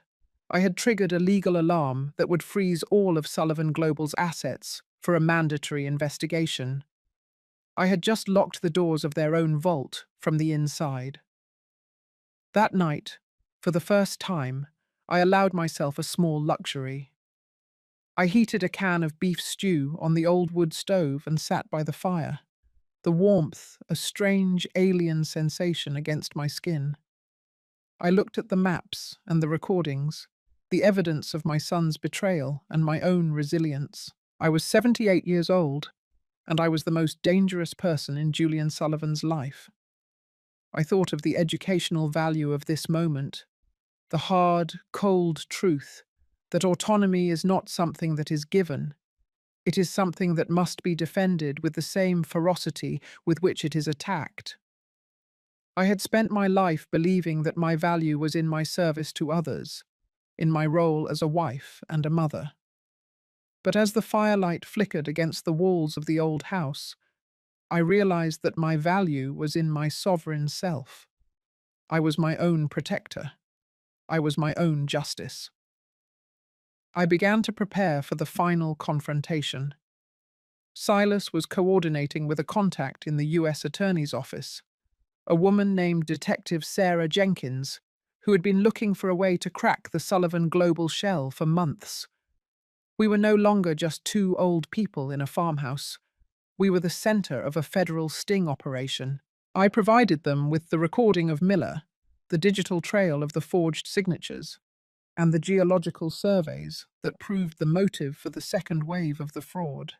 I had triggered a legal alarm that would freeze all of Sullivan Global's assets for a mandatory investigation. I had just locked the doors of their own vault from the inside. That night, for the first time, I allowed myself a small luxury. I heated a can of beef stew on the old wood stove and sat by the fire, the warmth a strange alien sensation against my skin. I looked at the maps and the recordings, the evidence of my son's betrayal and my own resilience. I was 78 years old, and I was the most dangerous person in Julian Sullivan's life. I thought of the educational value of this moment, the hard, cold truth that autonomy is not something that is given. It is something that must be defended with the same ferocity with which it is attacked. I had spent my life believing that my value was in my service to others, in my role as a wife and a mother. But as the firelight flickered against the walls of the old house, I realized that my value was in my sovereign self. I was my own protector. I was my own justice. I began to prepare for the final confrontation. Silas was coordinating with a contact in the U.S. Attorney's office, a woman named Detective Sarah Jenkins, who had been looking for a way to crack the Sullivan global shell for months. We were no longer just two old people in a farmhouse. We were the center of a federal sting operation. I provided them with the recording of Miller, the digital trail of the forged signatures, and the geological surveys that proved the motive for the second wave of the fraud.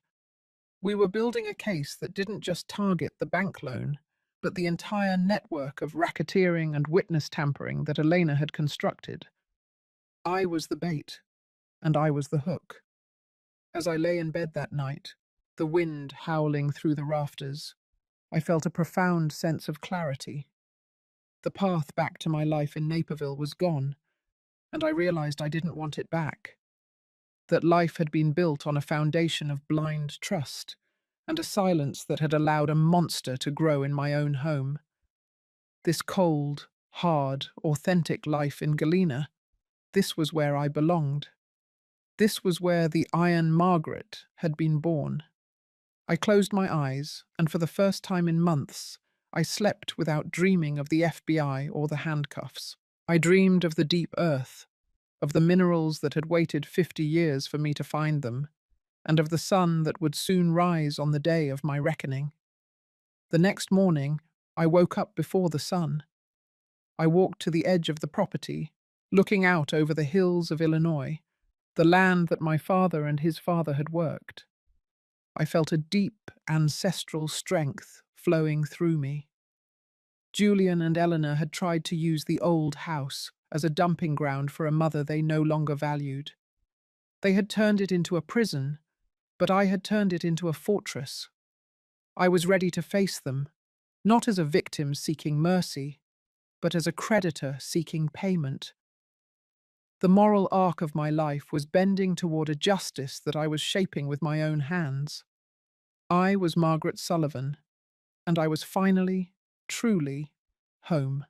We were building a case that didn't just target the bank loan, but the entire network of racketeering and witness tampering that Elena had constructed. I was the bait, and I was the hook. As I lay in bed that night, the wind howling through the rafters, I felt a profound sense of clarity. The path back to my life in Naperville was gone, and I realized I didn't want it back. That life had been built on a foundation of blind trust, and a silence that had allowed a monster to grow in my own home. This cold, hard, authentic life in Galena, this was where I belonged. This was where the Iron Margaret had been born. I closed my eyes, and for the first time in months, I slept without dreaming of the FBI or the handcuffs. I dreamed of the deep earth, of the minerals that had waited 50 years for me to find them, and of the sun that would soon rise on the day of my reckoning. The next morning, I woke up before the sun. I walked to the edge of the property, looking out over the hills of Illinois, the land that my father and his father had worked. I felt a deep ancestral strength flowing through me. Julian and Eleanor had tried to use the old house as a dumping ground for a mother they no longer valued. They had turned it into a prison, but I had turned it into a fortress. I was ready to face them, not as a victim seeking mercy, but as a creditor seeking payment. The moral arc of my life was bending toward a justice that I was shaping with my own hands. I was Margaret Sullivan, and I was finally, truly, home.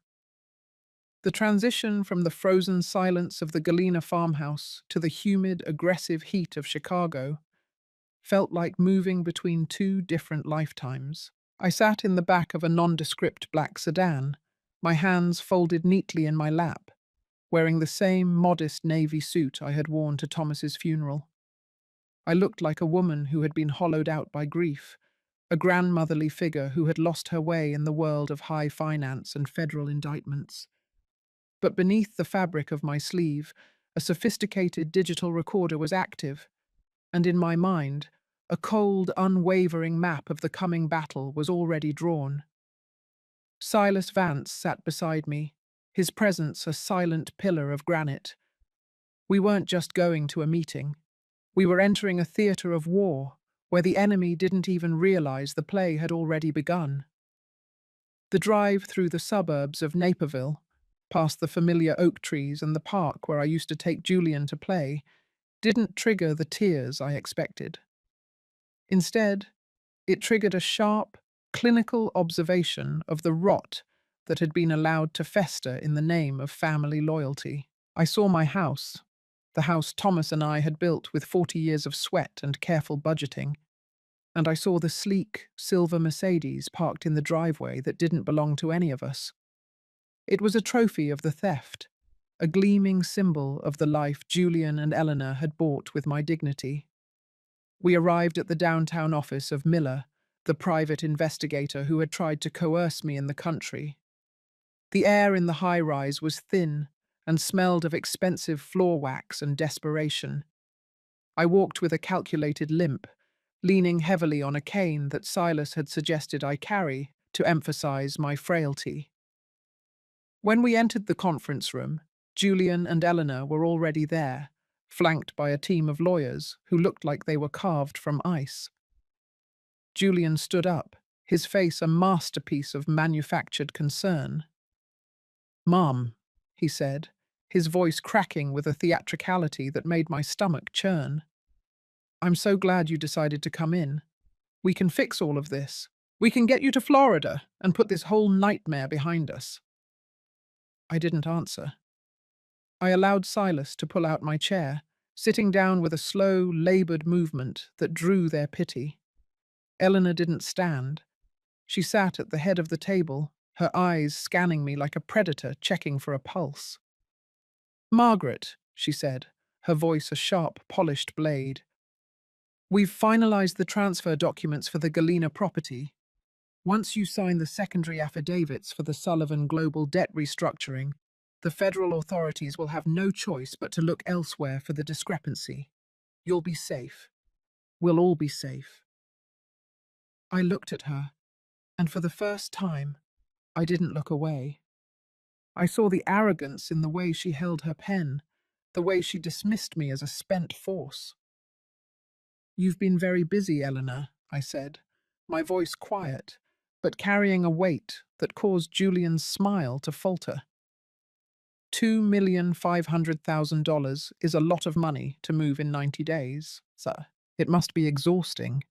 The transition from the frozen silence of the Galena farmhouse to the humid, aggressive heat of Chicago felt like moving between two different lifetimes. I sat in the back of a nondescript black sedan, my hands folded neatly in my lap, wearing the same modest navy suit I had worn to Thomas's funeral. I looked like a woman who had been hollowed out by grief, a grandmotherly figure who had lost her way in the world of high finance and federal indictments. But beneath the fabric of my sleeve, a sophisticated digital recorder was active, and in my mind, a cold, unwavering map of the coming battle was already drawn. Silas Vance sat beside me, his presence a silent pillar of granite. We weren't just going to a meeting. We were entering a theater of war, where the enemy didn't even realize the play had already begun. The drive through the suburbs of Naperville, past the familiar oak trees and the park where I used to take Julian to play, didn't trigger the tears I expected. Instead, it triggered a sharp, clinical observation of the rot that had been allowed to fester in the name of family loyalty. I saw my house, the house Thomas and I had built with 40 years of sweat and careful budgeting, and I saw the sleek, silver Mercedes parked in the driveway that didn't belong to any of us. It was a trophy of the theft, a gleaming symbol of the life Julian and Eleanor had bought with my dignity. We arrived at the downtown office of Miller, the private investigator who had tried to coerce me in the country. The air in the high-rise was thin and smelled of expensive floor wax and desperation. I walked with a calculated limp, leaning heavily on a cane that Silas had suggested I carry to emphasize my frailty. When we entered the conference room, Julian and Eleanor were already there, flanked by a team of lawyers who looked like they were carved from ice. Julian stood up, his face a masterpiece of manufactured concern. "Mom," he said, his voice cracking with a theatricality that made my stomach churn. "I'm so glad you decided to come in. We can fix all of this. We can get you to Florida and put this whole nightmare behind us." I didn't answer. I allowed Silas to pull out my chair, sitting down with a slow, labored movement that drew their pity. Eleanor didn't stand. She sat at the head of the table, her eyes scanning me like a predator checking for a pulse. Margaret, she said, her voice a sharp, polished blade. We've finalized the transfer documents for the Galena property. Once you sign the secondary affidavits for the Sullivan Global Debt Restructuring, the federal authorities will have no choice but to look elsewhere for the discrepancy. You'll be safe. We'll all be safe. I looked at her, and for the first time, I didn't look away. I saw the arrogance in the way she held her pen, the way she dismissed me as a spent force. You've been very busy, Eleanor, I said, my voice quiet, but carrying a weight that caused Julian's smile to falter. $2,500,000 is a lot of money to move in 90 days, sir. It must be exhausting,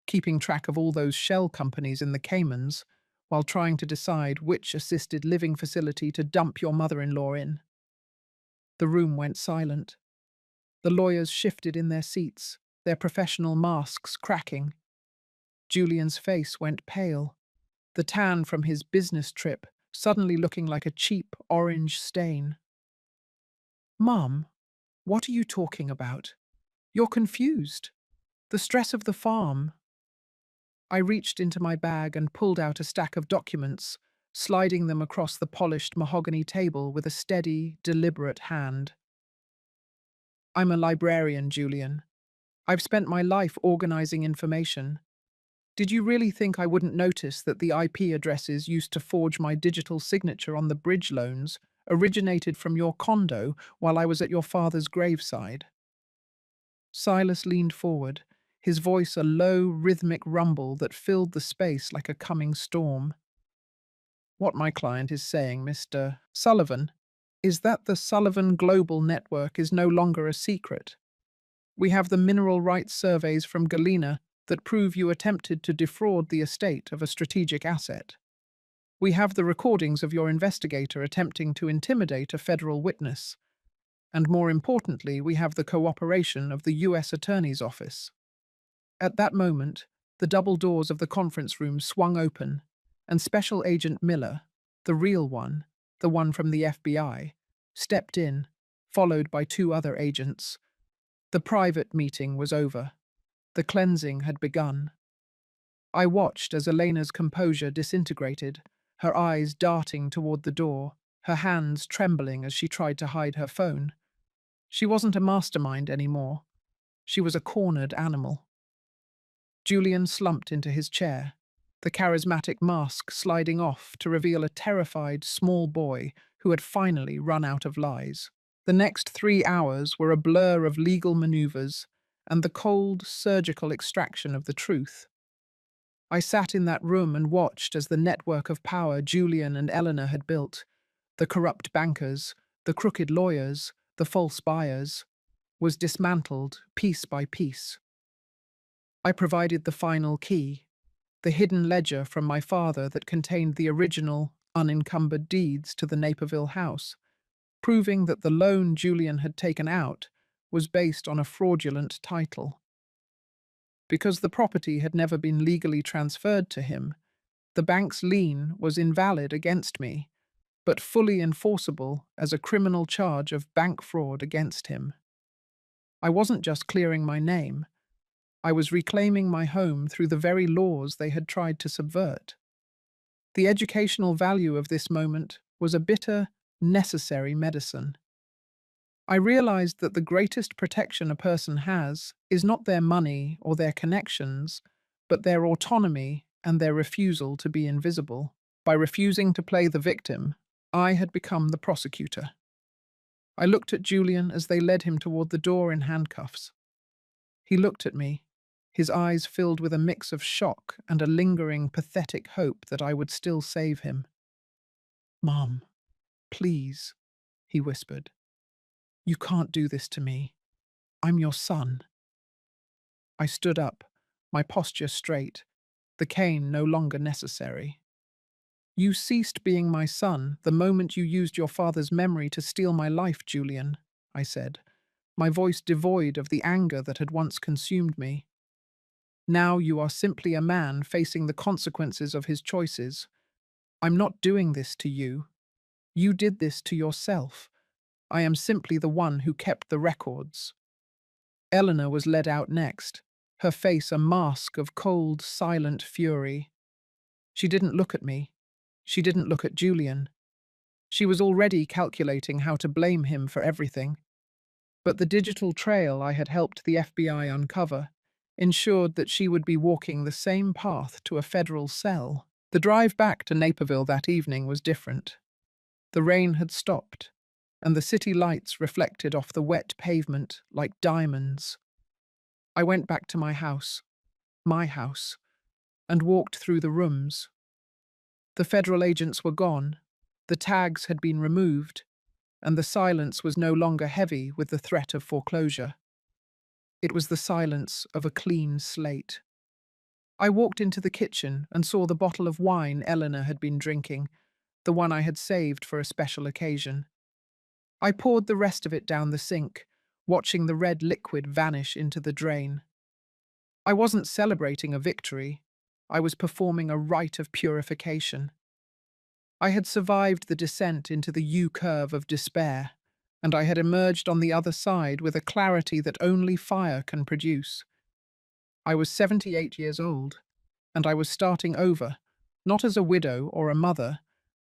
keeping track of all those shell companies in the Caymans while trying to decide which assisted living facility to dump your mother-in-law in. The room went silent. The lawyers shifted in their seats, their professional masks cracking. Julian's face went pale, the tan from his business trip suddenly looking like a cheap orange stain. Mum, what are you talking about? You're confused. The stress of the farm. I reached into my bag and pulled out a stack of documents, sliding them across the polished mahogany table with a steady, deliberate hand. I'm a librarian, Julian. I've spent my life organizing information. Did you really think I wouldn't notice that the IP addresses used to forge my digital signature on the bridge loans originated from your condo while I was at your father's graveside? Silas leaned forward, his voice a low, rhythmic rumble that filled the space like a coming storm. What my client is saying, Mr. Sullivan, is that the Sullivan Global Network is no longer a secret. We have the mineral rights surveys from Galena that prove you attempted to defraud the estate of a strategic asset. We have the recordings of your investigator attempting to intimidate a federal witness. And more importantly, we have the cooperation of the U.S. Attorney's Office. At that moment, the double doors of the conference room swung open, and Special Agent Miller, the real one, the one from the FBI, stepped in, followed by two other agents. The private meeting was over. The cleansing had begun. I watched as Elena's composure disintegrated, her eyes darting toward the door, her hands trembling as she tried to hide her phone. She wasn't a mastermind anymore. She was a cornered animal. Julian slumped into his chair, the charismatic mask sliding off to reveal a terrified, small boy who had finally run out of lies. The next 3 hours were a blur of legal maneuvers and the cold, surgical extraction of the truth. I sat in that room and watched as the network of power Julian and Eleanor had built, the corrupt bankers, the crooked lawyers, the false buyers, was dismantled piece by piece. I provided the final key, the hidden ledger from my father that contained the original, unencumbered deeds to the Naperville house, proving that the loan Julian had taken out was based on a fraudulent title. Because the property had never been legally transferred to him, the bank's lien was invalid against me, but fully enforceable as a criminal charge of bank fraud against him. I wasn't just clearing my name, I was reclaiming my home through the very laws they had tried to subvert. The educational value of this moment was a bitter, necessary medicine. I realized that the greatest protection a person has is not their money or their connections, but their autonomy and their refusal to be invisible. By refusing to play the victim, I had become the prosecutor. I looked at Julian as they led him toward the door in handcuffs. He looked at me, his eyes filled with a mix of shock and a lingering, pathetic hope that I would still save him. "Mom, please," he whispered. "You can't do this to me. I'm your son." I stood up, my posture straight, the cane no longer necessary. "You ceased being my son the moment you used your father's memory to steal my life, Julian," I said, my voice devoid of the anger that had once consumed me. "Now you are simply a man facing the consequences of his choices. I'm not doing this to you. You did this to yourself. I am simply the one who kept the records. Eleanor was led out next, her face a mask of cold, silent fury. She didn't look at me. She didn't look at Julian. She was already calculating how to blame him for everything. But the digital trail I had helped the FBI uncover ensured that she would be walking the same path to a federal cell. The drive back to Naperville that evening was different. The rain had stopped, and the city lights reflected off the wet pavement like diamonds. I went back to my house, and walked through the rooms. The federal agents were gone, the tags had been removed, and the silence was no longer heavy with the threat of foreclosure. It was the silence of a clean slate. I walked into the kitchen and saw the bottle of wine Eleanor had been drinking, the one I had saved for a special occasion. I poured the rest of it down the sink, watching the red liquid vanish into the drain. I wasn't celebrating a victory. I was performing a rite of purification. I had survived the descent into the U-curve of despair, and I had emerged on the other side with a clarity that only fire can produce. I was 78 years old, and I was starting over, not as a widow or a mother,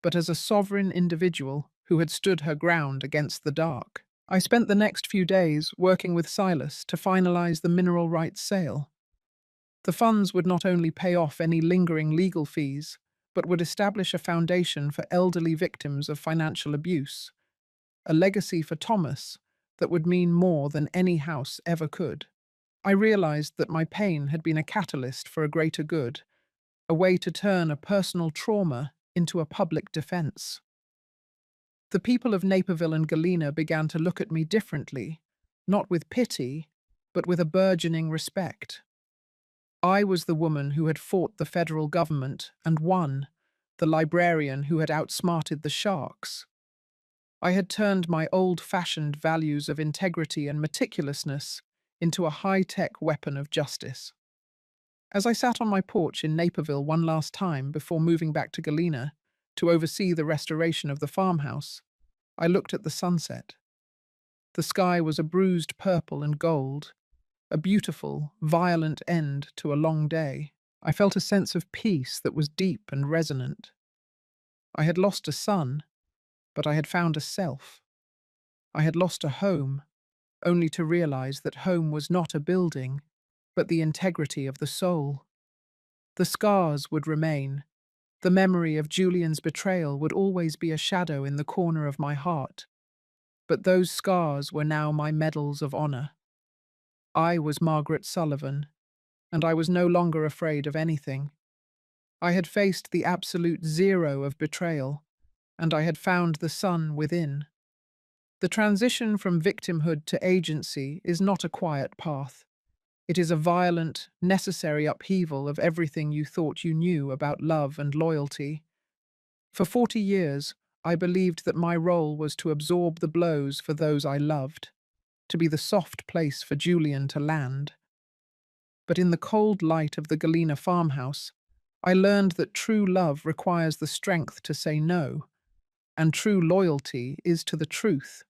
but as a sovereign individual who had stood her ground against the dark. I spent the next few days working with Silas to finalize the mineral rights sale. The funds would not only pay off any lingering legal fees, but would establish a foundation for elderly victims of financial abuse, a legacy for Thomas that would mean more than any house ever could. I realized that my pain had been a catalyst for a greater good, a way to turn a personal trauma into a public defense. The people of Naperville and Galena began to look at me differently, not with pity, but with a burgeoning respect. I was the woman who had fought the federal government and won, the librarian who had outsmarted the sharks. I had turned my old-fashioned values of integrity and meticulousness into a high-tech weapon of justice. As I sat on my porch in Naperville one last time before moving back to Galena to oversee the restoration of the farmhouse, I looked at the sunset. The sky was a bruised purple and gold, a beautiful, violent end to a long day. I felt a sense of peace that was deep and resonant. I had lost a son, but I had found a self. I had lost a home, only to realize that home was not a building, but the integrity of the soul. The scars would remain. The memory of Julian's betrayal would always be a shadow in the corner of my heart. But those scars were now my medals of honor. I was Margaret Sullivan, and I was no longer afraid of anything. I had faced the absolute zero of betrayal, and I had found the sun within. The transition from victimhood to agency is not a quiet path. It is a violent, necessary upheaval of everything you thought you knew about love and loyalty. For 40 years, I believed that my role was to absorb the blows for those I loved, to be the soft place for Julian to land. But in the cold light of the Galena farmhouse, I learned that true love requires the strength to say no, and true loyalty is to the truth,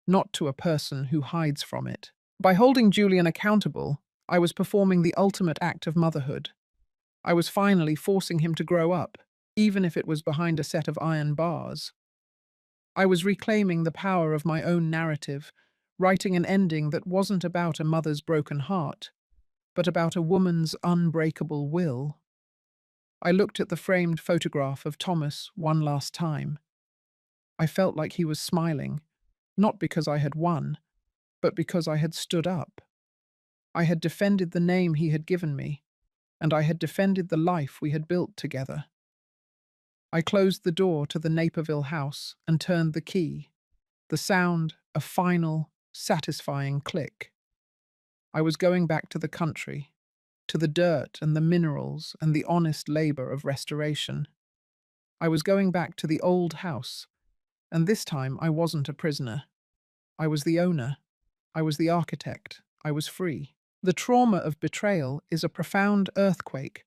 not to a person who hides from it. By holding Julian accountable, I was performing the ultimate act of motherhood. I was finally forcing him to grow up, even if it was behind a set of iron bars. I was reclaiming the power of my own narrative, writing an ending that wasn't about a mother's broken heart, but about a woman's unbreakable will. I looked at the framed photograph of Thomas one last time. I felt like he was smiling, not because I had won, but because I had stood up. I had defended the name he had given me, and I had defended the life we had built together. I closed the door to the Naperville house and turned the key, the sound a final, satisfying click. I was going back to the country, to the dirt and the minerals and the honest labor of restoration. I was going back to the old house, and this time I wasn't a prisoner. I was the owner. I was the architect. I was free. The trauma of betrayal is a profound earthquake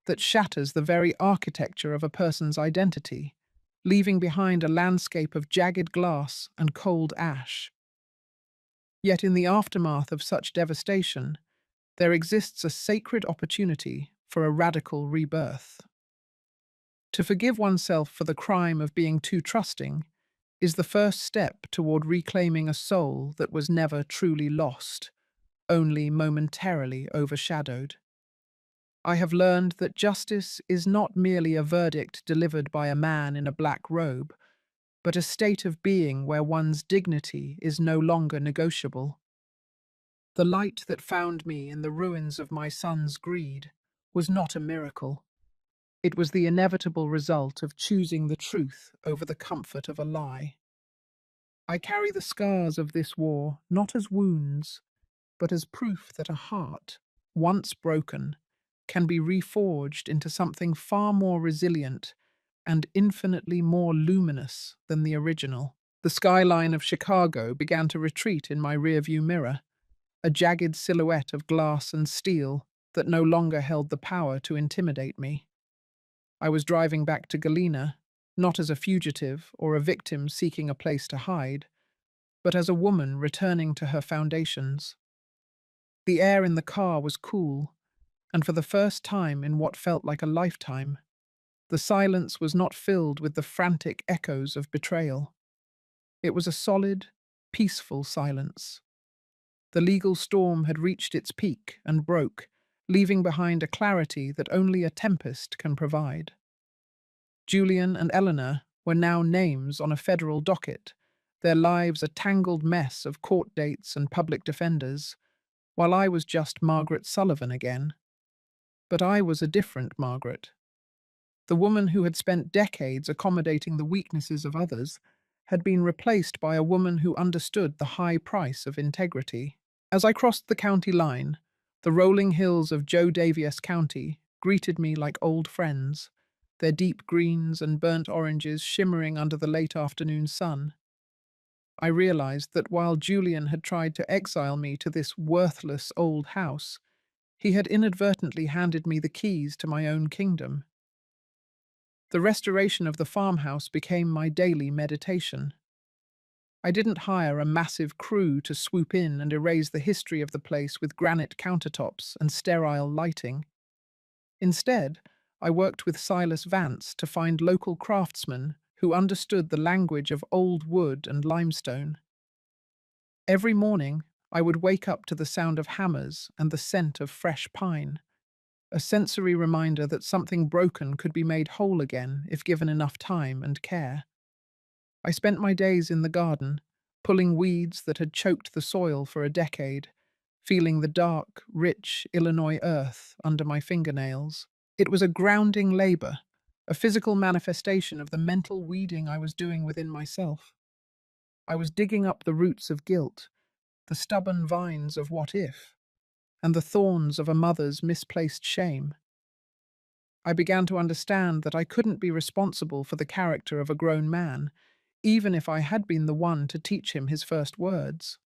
that shatters the very architecture of a person's identity. leaving behind a landscape of jagged glass and cold ash. Yet in the aftermath of such devastation, there exists a sacred opportunity for a radical rebirth. To forgive oneself for the crime of being too trusting is the first step toward reclaiming a soul that was never truly lost, only momentarily overshadowed. I have learned that justice is not merely a verdict delivered by a man in a black robe, but a state of being where one's dignity is no longer negotiable. The light that found me in the ruins of my son's greed was not a miracle. It was the inevitable result of choosing the truth over the comfort of a lie. I carry the scars of this war not as wounds, but as proof that a heart, once broken, can be reforged into something far more resilient and infinitely more luminous than the original. The skyline of Chicago began to retreat in my rearview mirror, a jagged silhouette of glass and steel that no longer held the power to intimidate me. I was driving back to Galena, not as a fugitive or a victim seeking a place to hide, but as a woman returning to her foundations. The air in the car was cool, and for the first time in what felt like a lifetime, the silence was not filled with the frantic echoes of betrayal. It was a solid, peaceful silence. The legal storm had reached its peak and broke, leaving behind a clarity that only a tempest can provide. Julian and Eleanor were now names on a federal docket, their lives a tangled mess of court dates and public defenders, while I was just Margaret Sullivan again. But I was a different Margaret. The woman who had spent decades accommodating the weaknesses of others had been replaced by a woman who understood the high price of integrity. As I crossed the county line, the rolling hills of Joe Daviess County greeted me like old friends, their deep greens and burnt oranges shimmering under the late afternoon sun. I realized that while Julian had tried to exile me to this worthless old house, he had inadvertently handed me the keys to my own kingdom. The restoration of the farmhouse became my daily meditation. I didn't hire a massive crew to swoop in and erase the history of the place with granite countertops and sterile lighting. Instead, I worked with Silas Vance to find local craftsmen who understood the language of old wood and limestone. Every morning, I would wake up to the sound of hammers and the scent of fresh pine, a sensory reminder that something broken could be made whole again if given enough time and care. I spent my days in the garden, pulling weeds that had choked the soil for a decade, feeling the dark, rich Illinois earth under my fingernails. It was a grounding labor, a physical manifestation of the mental weeding I was doing within myself. I was digging up the roots of guilt, the stubborn vines of what if, and the thorns of a mother's misplaced shame. I began to understand that I couldn't be responsible for the character of a grown man, even if I had been the one to teach him his first words.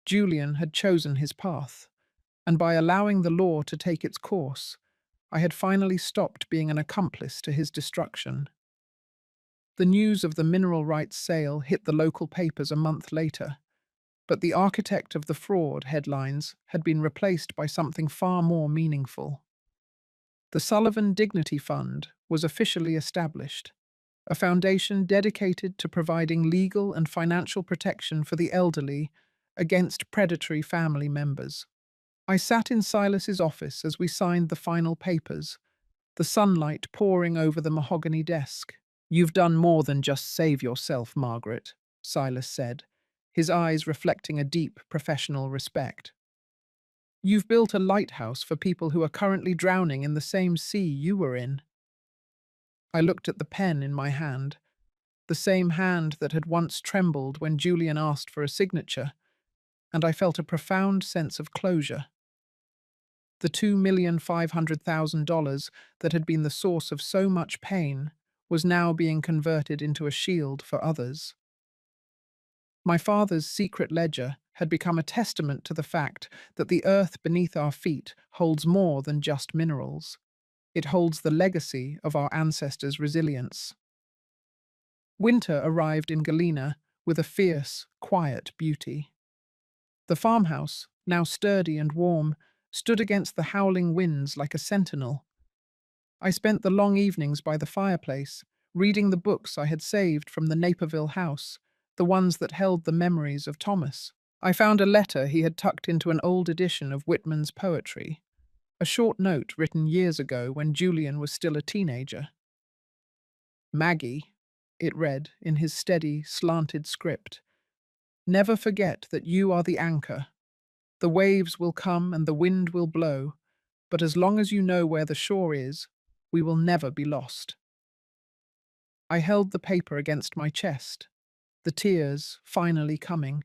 Julian had chosen his path, and by allowing the law to take its course, I had finally stopped being an accomplice to his destruction. The news of the mineral rights sale hit the local papers a month later, but the architect of the fraud headlines had been replaced by something far more meaningful. The Sullivan Dignity Fund was officially established, a foundation dedicated to providing legal and financial protection for the elderly against predatory family members. I sat in Silas's office as we signed the final papers, the sunlight pouring over the mahogany desk. "You've done more than just save yourself, Margaret," Silas said, his eyes reflecting a deep professional respect. "You've built a lighthouse for people who are currently drowning in the same sea you were in." I looked at the pen in my hand, the same hand that had once trembled when Julian asked for a signature, and I felt a profound sense of closure. The $2,500,000 that had been the source of so much pain was now being converted into a shield for others. My father's secret ledger had become a testament to the fact that the earth beneath our feet holds more than just minerals. It holds the legacy of our ancestors' resilience. Winter arrived in Galena with a fierce, quiet beauty. The farmhouse, now sturdy and warm, stood against the howling winds like a sentinel. I spent the long evenings by the fireplace, reading the books I had saved from the Naperville house, the ones that held the memories of Thomas. I found a letter he had tucked into an old edition of Whitman's poetry, a short note written years ago when Julian was still a teenager. Maggie, it read in his steady, slanted script, never forget that you are the anchor. The waves will come and the wind will blow, but as long as you know where the shore is, we will never be lost. I held the paper against my chest, the tears finally coming.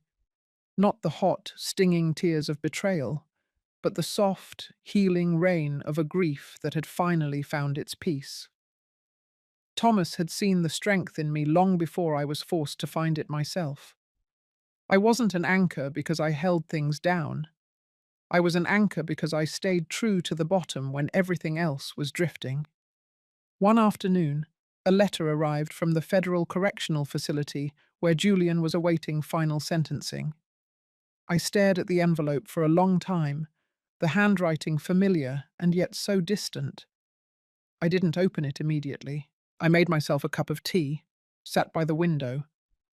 Not the hot, stinging tears of betrayal, but the soft, healing rain of a grief that had finally found its peace. Thomas had seen the strength in me long before I was forced to find it myself. I wasn't an anchor because I held things down. I was an anchor because I stayed true to the bottom when everything else was drifting. One afternoon, a letter arrived from the Federal Correctional Facility where Julian was awaiting final sentencing. I stared at the envelope for a long time, the handwriting familiar and yet so distant. I didn't open it immediately. I made myself a cup of tea, sat by the window,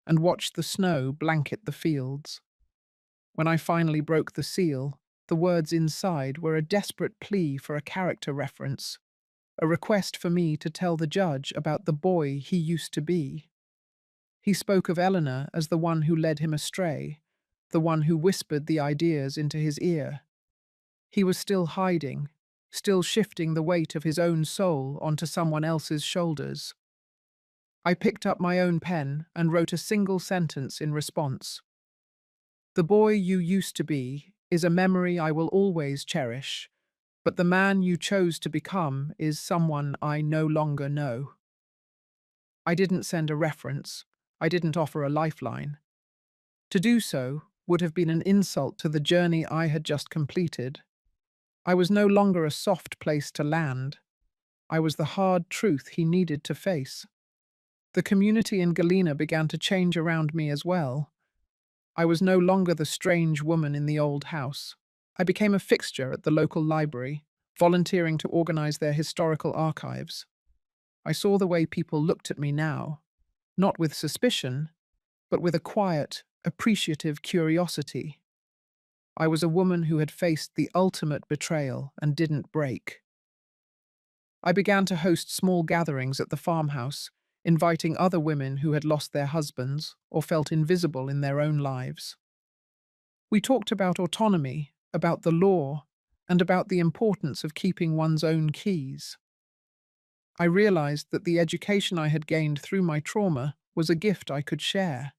and watched the snow blanket the fields. When I finally broke the seal, the words inside were a desperate plea for a character reference, a request for me to tell the judge about the boy he used to be. He spoke of Eleanor as the one who led him astray, the one who whispered the ideas into his ear. He was still hiding, still shifting the weight of his own soul onto someone else's shoulders. I picked up my own pen and wrote a single sentence in response. The boy you used to be is a memory I will always cherish, but the man you chose to become is someone I no longer know. I didn't send a reference. I didn't offer a lifeline. To do so would have been an insult to the journey I had just completed. I was no longer a soft place to land. I was the hard truth he needed to face. The community in Galena began to change around me as well. I was no longer the strange woman in the old house. I became a fixture at the local library, volunteering to organize their historical archives. I saw the way people looked at me now, not with suspicion, but with a quiet, appreciative curiosity. I was a woman who had faced the ultimate betrayal and didn't break. I began to host small gatherings at the farmhouse, inviting other women who had lost their husbands or felt invisible in their own lives. We talked about autonomy, about the law, and about the importance of keeping one's own keys. I realized that the education I had gained through my trauma was a gift I could share.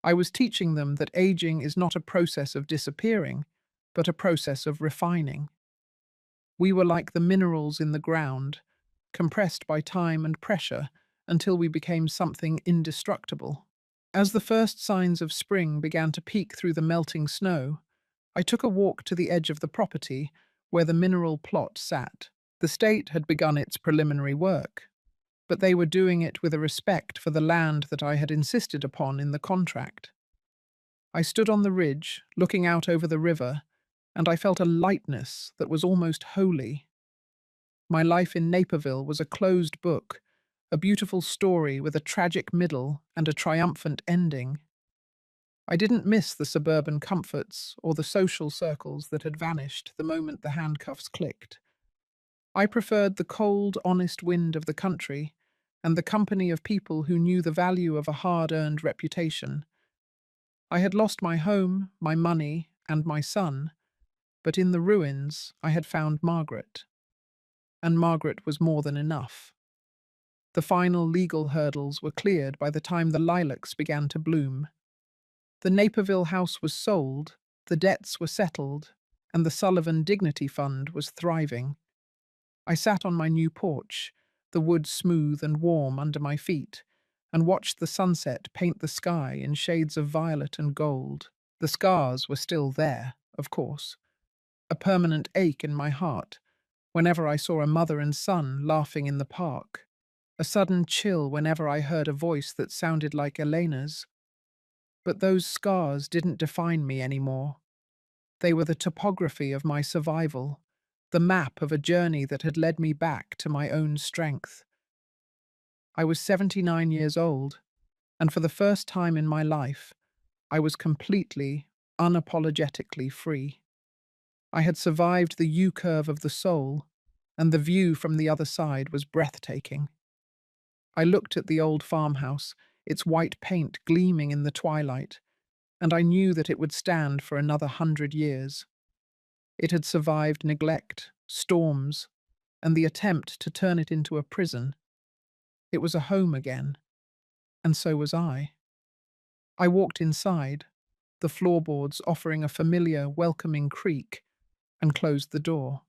I was teaching them that aging is not a process of disappearing, but a process of refining. We were like the minerals in the ground, compressed by time and pressure until we became something indestructible. As the first signs of spring began to peek through the melting snow, I took a walk to the edge of the property where the mineral plot sat. The state had begun its preliminary work, but they were doing it with a respect for the land that I had insisted upon in the contract. I stood on the ridge, looking out over the river, and I felt a lightness that was almost holy. My life in Naperville was a closed book, a beautiful story with a tragic middle and a triumphant ending. I didn't miss the suburban comforts or the social circles that had vanished the moment the handcuffs clicked. I preferred the cold, honest wind of the country and the company of people who knew the value of a hard-earned reputation. I had lost my home, my money, and my son, but in the ruins I had found Margaret. And Margaret was more than enough. The final legal hurdles were cleared by the time the lilacs began to bloom. The Naperville house was sold, the debts were settled, and the Sullivan Dignity Fund was thriving. I sat on my new porch, the wood smooth and warm under my feet, and watched the sunset paint the sky in shades of violet and gold. The scars were still there, of course, a permanent ache in my heart whenever I saw a mother and son laughing in the park. a sudden chill whenever I heard a voice that sounded like Elena's. But those scars didn't define me anymore. They were the topography of my survival, the map of a journey that had led me back to my own strength. I was 79 years old, and for the first time in my life, I was completely, unapologetically free. I had survived the U-curve of the soul, and the view from the other side was breathtaking. I looked at the old farmhouse, its white paint gleaming in the twilight, and I knew that it would stand for another 100 years. It had survived neglect, storms, and the attempt to turn it into a prison. It was a home again, and so was I. I walked inside, the floorboards offering a familiar, welcoming creak, and closed the door.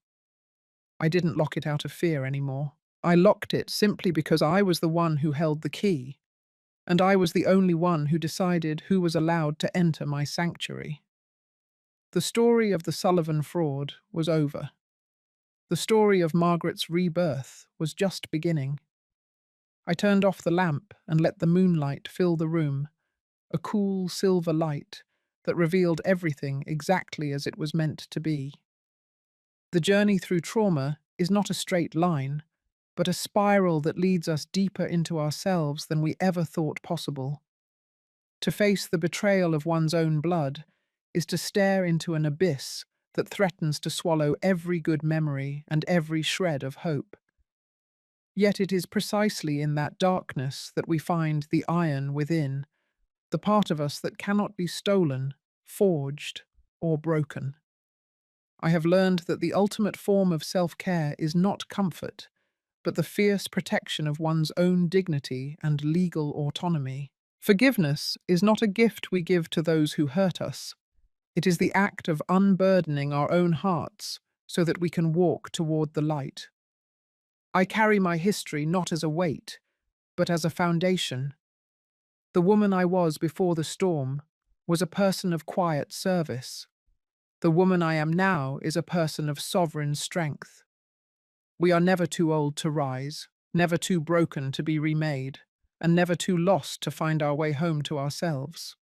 I didn't lock it out of fear anymore. I locked it simply because I was the one who held the key, and I was the only one who decided who was allowed to enter my sanctuary. The story of the Sullivan fraud was over. The story of Margaret's rebirth was just beginning. I turned off the lamp and let the moonlight fill the room, a cool silver light that revealed everything exactly as it was meant to be. The journey through trauma is not a straight line, but a spiral that leads us deeper into ourselves than we ever thought possible. To face the betrayal of one's own blood is to stare into an abyss that threatens to swallow every good memory and every shred of hope. Yet it is precisely in that darkness that we find the iron within, the part of us that cannot be stolen, forged, or broken. I have learned that the ultimate form of self-care is not comfort, but the fierce protection of one's own dignity and legal autonomy. Forgiveness is not a gift we give to those who hurt us. It is the act of unburdening our own hearts so that we can walk toward the light. I carry my history not as a weight, but as a foundation. The woman I was before the storm was a person of quiet service. The woman I am now is a person of sovereign strength. We are never too old to rise, never too broken to be remade, and never too lost to find our way home to ourselves.